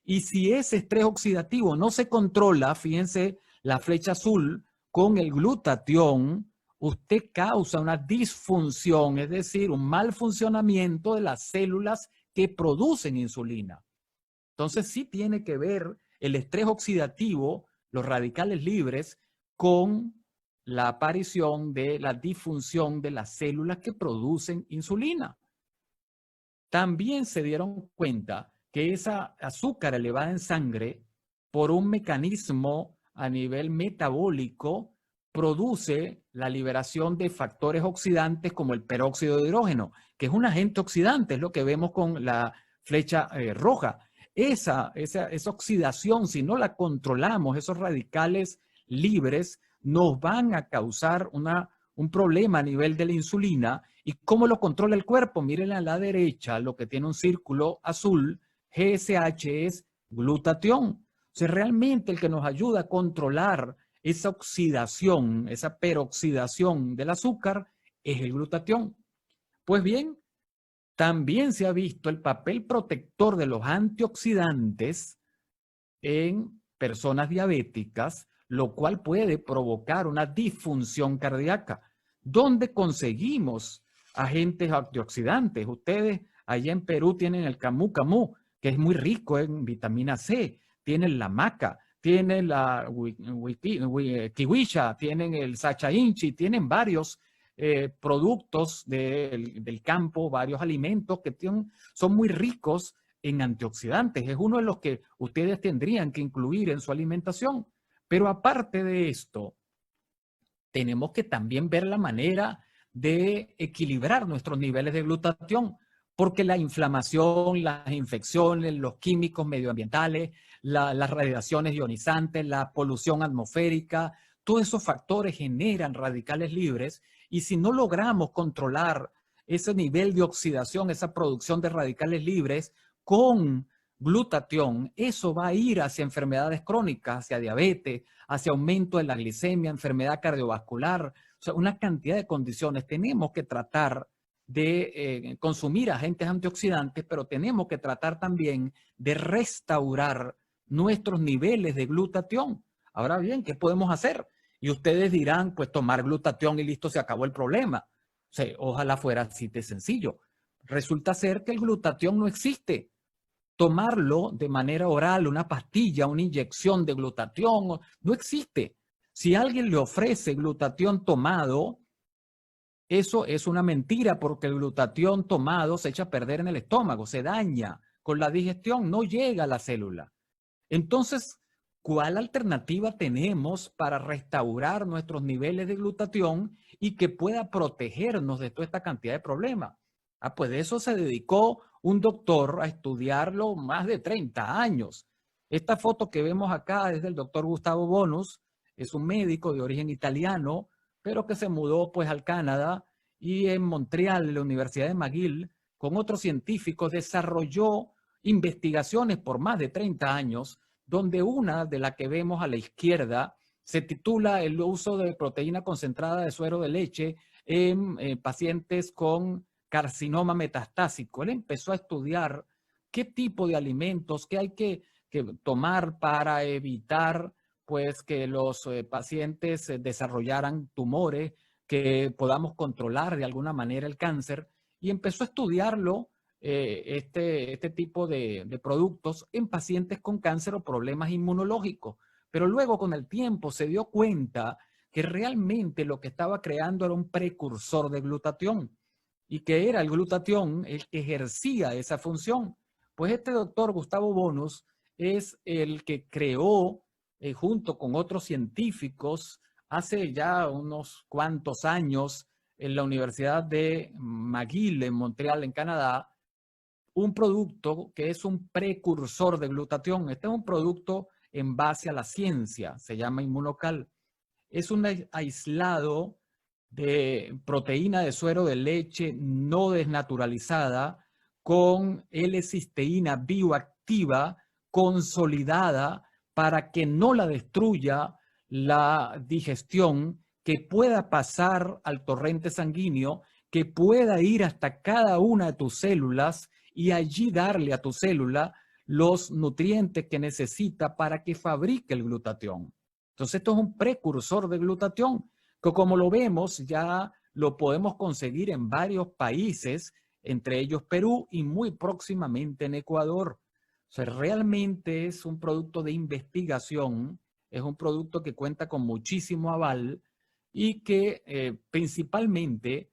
Y si ese estrés oxidativo no se controla, fíjense la flecha azul, con el glutatión, usted causa una disfunción, es decir, un mal funcionamiento de las células que producen insulina. Entonces sí tiene que ver el estrés oxidativo, los radicales libres, con la aparición de la disfunción de las células que producen insulina. También se dieron cuenta que esa azúcar elevada en sangre, por un mecanismo a nivel metabólico, produce la liberación de factores oxidantes como el peróxido de hidrógeno, que es un agente oxidante, es lo que vemos con la flecha roja. Esa oxidación, si no la controlamos, esos radicales libres nos van a causar un problema a nivel de la insulina. ¿Y cómo lo controla el cuerpo? Miren a la derecha, lo que tiene un círculo azul, GSH es glutatión. O sea, realmente el que nos ayuda a controlar esa oxidación, esa peroxidación del azúcar, es el glutatión. Pues bien, también se ha visto el papel protector de los antioxidantes en personas diabéticas, lo cual puede provocar una disfunción cardíaca. ¿Dónde conseguimos agentes antioxidantes? Ustedes allá en Perú tienen el camu camu, que es muy rico en vitamina C, tienen la maca, tienen la kiwisha, tienen el sacha inchi, tienen varios productos del campo, varios alimentos que son muy ricos en antioxidantes. Es uno de los que ustedes tendrían que incluir en su alimentación. Pero aparte de esto, tenemos que también ver la manera de equilibrar nuestros niveles de glutatión, porque la inflamación, las infecciones, los químicos medioambientales, las radiaciones ionizantes, la polución atmosférica, todos esos factores generan radicales libres, y si no logramos controlar ese nivel de oxidación, esa producción de radicales libres con glutatión, eso va a ir hacia enfermedades crónicas, hacia diabetes, hacia aumento de la glicemia, enfermedad cardiovascular, o sea, una cantidad de condiciones. Tenemos que tratar de consumir agentes antioxidantes, pero tenemos que tratar también de restaurar nuestros niveles de glutatión. Ahora bien, ¿qué podemos hacer? Y ustedes dirán, pues tomar glutatión y listo, se acabó el problema. O sea, ojalá fuera así de sencillo. Resulta ser que el glutatión no existe. Tomarlo de manera oral, una pastilla, una inyección de glutatión, no existe. Si alguien le ofrece glutatión tomado, eso es una mentira, porque el glutatión tomado se echa a perder en el estómago, se daña con la digestión, no llega a la célula. Entonces, ¿cuál alternativa tenemos para restaurar nuestros niveles de glutatión y que pueda protegernos de toda esta cantidad de problemas? Pues de eso se dedicó un doctor a estudiarlo más de 30 años. Esta foto que vemos acá es del doctor Gustavo Bonus, es un médico de origen italiano, pero que se mudó pues al Canadá, y en Montreal, en la Universidad de McGill, con otros científicos, desarrolló investigaciones por más de 30 años, donde una de las que vemos a la izquierda se titula El uso de proteína concentrada de suero de leche en pacientes con carcinoma metastásico. Él empezó a estudiar qué tipo de alimentos que hay que tomar para evitar pues que los pacientes desarrollaran tumores, que podamos controlar de alguna manera el cáncer, y empezó a estudiarlo, este tipo de productos en pacientes con cáncer o problemas inmunológicos. Pero luego con el tiempo se dio cuenta que realmente lo que estaba creando era un precursor de glutatión, y que era el glutatión el que ejercía esa función. Pues este doctor Gustavo Bonus es el que creó, junto con otros científicos, hace ya unos cuantos años, en la Universidad de McGill, en Montreal, en Canadá, un producto que es un precursor de glutatión. Este es un producto en base a la ciencia, se llama Inmunocal. Es un aislado de proteína de suero de leche no desnaturalizada con L-cisteína bioactiva consolidada para que no la destruya la digestión, que pueda pasar al torrente sanguíneo, que pueda ir hasta cada una de tus células y allí darle a tu célula los nutrientes que necesita para que fabrique el glutatión. Entonces, esto es un precursor de glutatión, que como lo vemos, ya lo podemos conseguir en varios países, entre ellos Perú y muy próximamente en Ecuador. O sea, realmente es un producto de investigación, es un producto que cuenta con muchísimo aval y que principalmente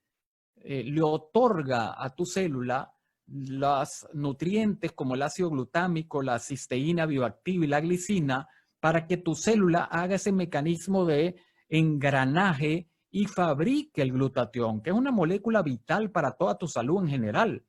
le otorga a tu célula los nutrientes como el ácido glutámico, la cisteína bioactiva y la glicina, para que tu célula haga ese mecanismo de engranaje y fabrique el glutatión, que es una molécula vital para toda tu salud en general.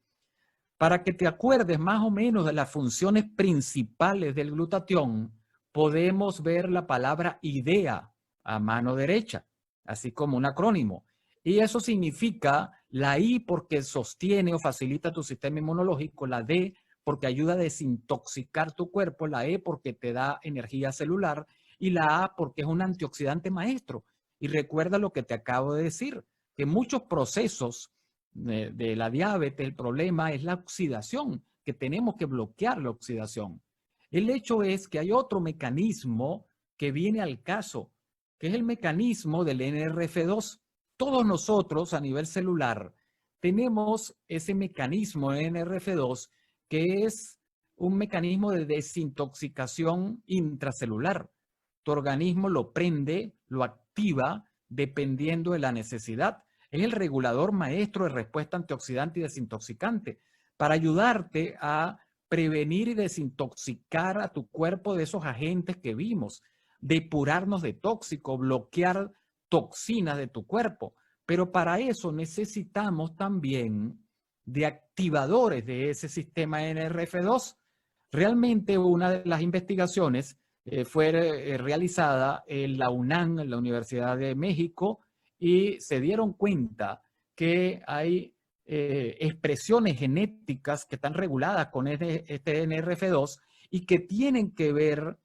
Para que te acuerdes más o menos de las funciones principales del glutatión, podemos ver la palabra IDEA a mano derecha, así como un acrónimo. Y eso significa la I porque sostiene o facilita tu sistema inmunológico, la D porque ayuda a desintoxicar tu cuerpo, la E porque te da energía celular, y la A porque es un antioxidante maestro. Y recuerda lo que te acabo de decir, que muchos procesos de la diabetes, el problema es la oxidación, que tenemos que bloquear la oxidación. El hecho es que hay otro mecanismo que viene al caso, que es el mecanismo del NRF2. Todos nosotros a nivel celular tenemos ese mecanismo de NRF2, que es un mecanismo de desintoxicación intracelular. Tu organismo lo prende, lo activa dependiendo de la necesidad. Es el regulador maestro de respuesta antioxidante y desintoxicante para ayudarte a prevenir y desintoxicar a tu cuerpo de esos agentes que vimos, depurarnos de tóxicos, bloquear toxinas de tu cuerpo. Pero para eso necesitamos también de activadores de ese sistema NRF2. Realmente una de las investigaciones fue realizada en la UNAM, en la Universidad de México, y se dieron cuenta que hay expresiones genéticas que están reguladas con este NRF2 y que tienen que ver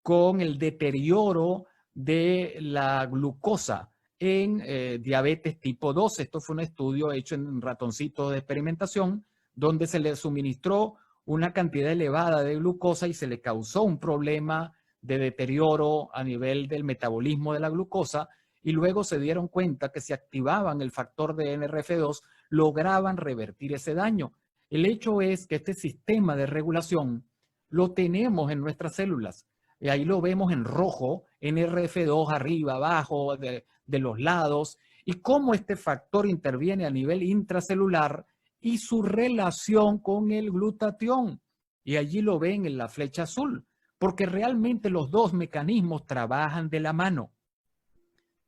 con el deterioro de la glucosa en diabetes tipo 2. Esto fue un estudio hecho en ratoncitos de experimentación donde se le suministró una cantidad elevada de glucosa y se le causó un problema de deterioro a nivel del metabolismo de la glucosa, y luego se dieron cuenta que si activaban el factor de NRF2 lograban revertir ese daño. El hecho es que este sistema de regulación lo tenemos en nuestras células. Y ahí lo vemos en rojo, NRF2 arriba, abajo, de los lados, y cómo este factor interviene a nivel intracelular y su relación con el glutatión. Y allí lo ven en la flecha azul, porque realmente los dos mecanismos trabajan de la mano.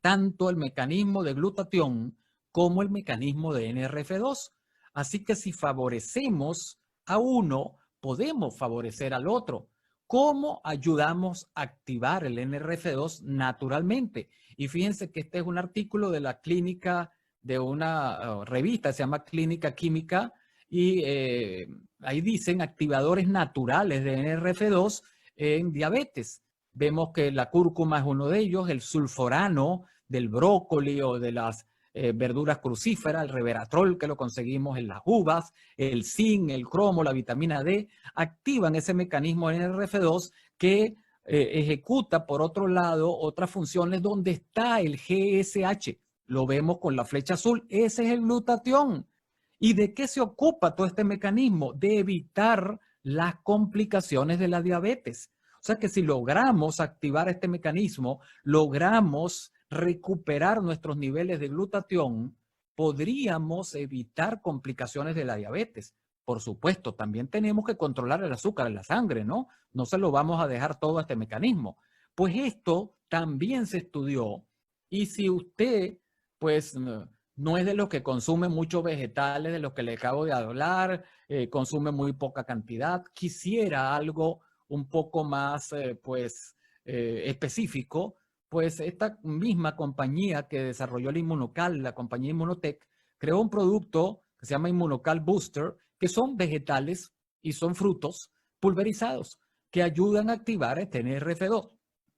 Tanto el mecanismo de glutatión como el mecanismo de NRF2. Así que si favorecemos a uno, podemos favorecer al otro. ¿Cómo ayudamos a activar el NRF2 naturalmente? Y fíjense que este es un artículo de la clínica, de una revista, se llama Clínica Química, y ahí dicen activadores naturales de NRF2 en diabetes. Vemos que la cúrcuma es uno de ellos, el sulforano del brócoli o de las verduras crucíferas, el resveratrol que lo conseguimos en las uvas, el zinc, el cromo, la vitamina D, activan ese mecanismo NRF2 que ejecuta, por otro lado, otras funciones donde está el GSH. Lo vemos con la flecha azul, ese es el glutatión. ¿Y de qué se ocupa todo este mecanismo? De evitar las complicaciones de la diabetes. O sea que si logramos activar este mecanismo, logramos recuperar nuestros niveles de glutatión, podríamos evitar complicaciones de la diabetes. Por supuesto, también tenemos que controlar el azúcar en la sangre, ¿no? No se lo vamos a dejar todo a este mecanismo. Pues esto también se estudió, y si usted, pues, no es de los que consume muchos vegetales, de los que le acabo de hablar, consume muy poca cantidad, quisiera algo un poco más, específico, pues esta misma compañía que desarrolló el Inmunocal, la compañía Immunotec, creó un producto que se llama Inmunocal Booster, que son vegetales y son frutos pulverizados que ayudan a activar este NRF2.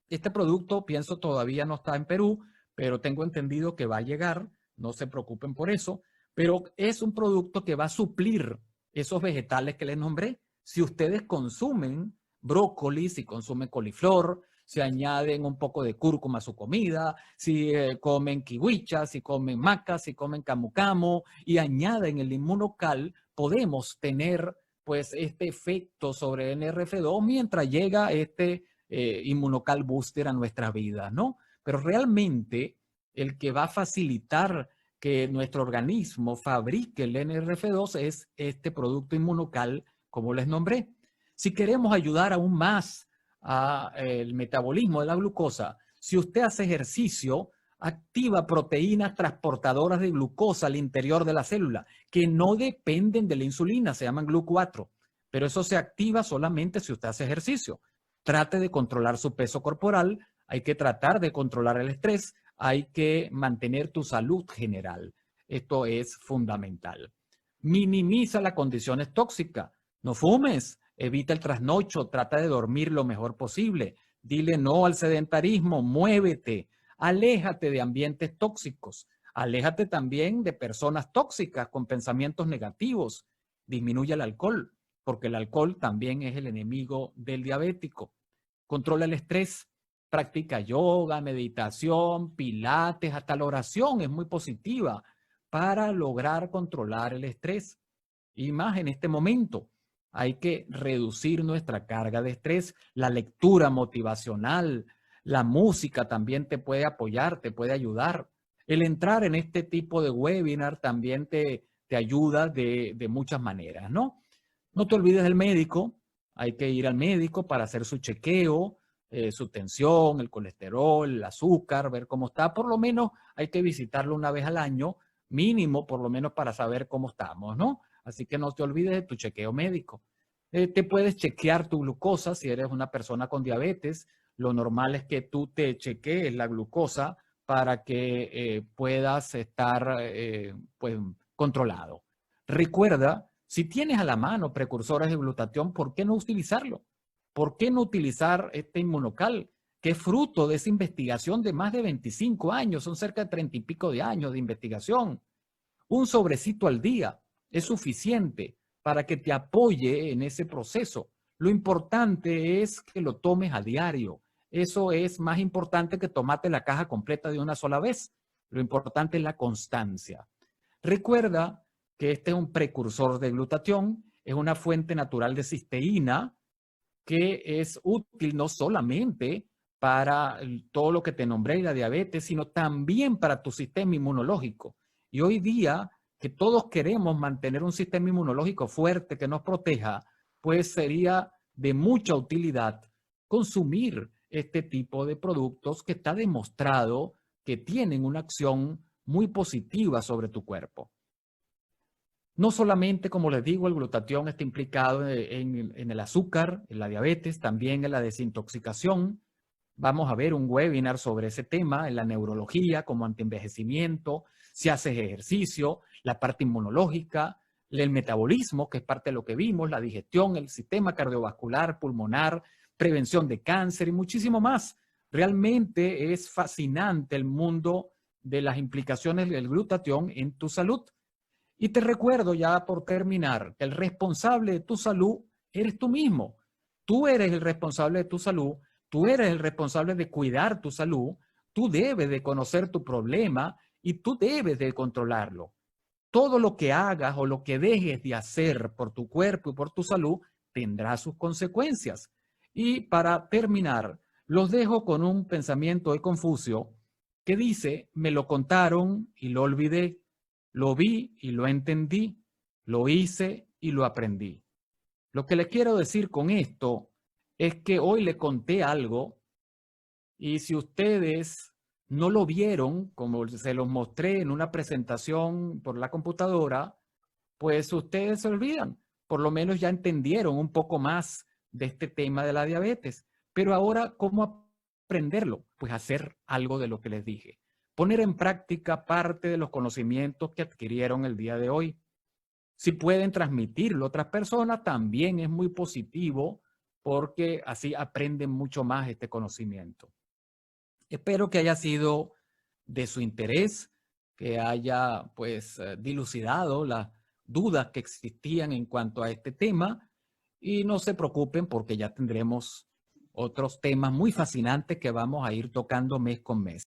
Este producto, pienso, todavía no está en Perú, pero tengo entendido que va a llegar, no se preocupen por eso, pero es un producto que va a suplir esos vegetales que les nombré. Si ustedes consumen brócoli, si consumen coliflor, si añaden un poco de cúrcuma a su comida, si comen kiwicha, si comen maca, si comen camu camu y añaden el Inmunocal, podemos tener pues este efecto sobre NRF2 mientras llega este Inmunocal Booster a nuestra vida, ¿no? Pero realmente el que va a facilitar que nuestro organismo fabrique el NRF2 es este producto Inmunocal, como les nombré. Si queremos ayudar aún más al metabolismo de la glucosa, si usted hace ejercicio, activa proteínas transportadoras de glucosa al interior de la célula, que no dependen de la insulina, se llaman GLU4, pero eso se activa solamente si usted hace ejercicio. Trate de controlar su peso corporal, hay que tratar de controlar el estrés, hay que mantener tu salud general. Esto es fundamental. Minimiza las condiciones tóxicas. No fumes, evita el trasnocho, trata de dormir lo mejor posible. Dile no al sedentarismo, muévete, aléjate de ambientes tóxicos, aléjate también de personas tóxicas con pensamientos negativos. Disminuye el alcohol, porque el alcohol también es el enemigo del diabético. Controla el estrés. Practica yoga, meditación, pilates, hasta la oración es muy positiva para lograr controlar el estrés. Y más en este momento, hay que reducir nuestra carga de estrés. La lectura motivacional, la música también te puede apoyar, te puede ayudar. El entrar en este tipo de webinar también te ayuda de muchas maneras, ¿no? No te olvides del médico. Hay que ir al médico para hacer su chequeo, su tensión, el colesterol, el azúcar, ver cómo está. Por lo menos hay que visitarlo una vez al año, mínimo, por lo menos para saber cómo estamos, ¿no? Así que no te olvides de tu chequeo médico. Te puedes chequear tu glucosa si eres una persona con diabetes. Lo normal es que tú te chequees la glucosa para que puedas estar pues, controlado. Recuerda, si tienes a la mano precursores de glutatión, ¿por qué no utilizarlo? ¿Por qué no utilizar este inmunocal, que es fruto de esa investigación de más de 25 años? Son cerca de 30 y pico de años de investigación. Un sobrecito al día es suficiente para que te apoye en ese proceso. Lo importante es que lo tomes a diario. Eso es más importante que tomarte la caja completa de una sola vez. Lo importante es la constancia. Recuerda que este es un precursor de glutatión, es una fuente natural de cisteína que es útil no solamente para todo lo que te nombré y la diabetes, sino también para tu sistema inmunológico. Y hoy día que todos queremos mantener un sistema inmunológico fuerte que nos proteja, pues sería de mucha utilidad consumir este tipo de productos que está demostrado que tienen una acción muy positiva sobre tu cuerpo. No solamente, como les digo, el glutatión está implicado en el azúcar, en la diabetes, también en la desintoxicación. Vamos a ver un webinar sobre ese tema, en la neurología, como antienvejecimiento, si haces ejercicio, la parte inmunológica, el metabolismo, que es parte de lo que vimos, la digestión, el sistema cardiovascular, pulmonar, prevención de cáncer y muchísimo más. Realmente es fascinante el mundo de las implicaciones del glutatión en tu salud. Y te recuerdo ya por terminar que el responsable de tu salud eres tú mismo. Tú eres el responsable de tu salud, tú eres el responsable de cuidar tu salud, tú debes de conocer tu problema y tú debes de controlarlo. Todo lo que hagas o lo que dejes de hacer por tu cuerpo y por tu salud tendrá sus consecuencias. Y para terminar, los dejo con un pensamiento de Confucio que dice, me lo contaron y lo olvidé. Lo vi y lo entendí, lo hice y lo aprendí. Lo que les quiero decir con esto es que hoy le conté algo y si ustedes no lo vieron, como se los mostré en una presentación por la computadora, pues ustedes se olvidan. Por lo menos ya entendieron un poco más de este tema de la diabetes. Pero ahora, ¿cómo aprenderlo? Pues hacer algo de lo que les dije. Poner en práctica parte de los conocimientos que adquirieron el día de hoy. Si pueden transmitirlo a otras personas, también es muy positivo porque así aprenden mucho más este conocimiento. Espero que haya sido de su interés, que haya pues dilucidado las dudas que existían en cuanto a este tema y no se preocupen porque ya tendremos otros temas muy fascinantes que vamos a ir tocando mes con mes.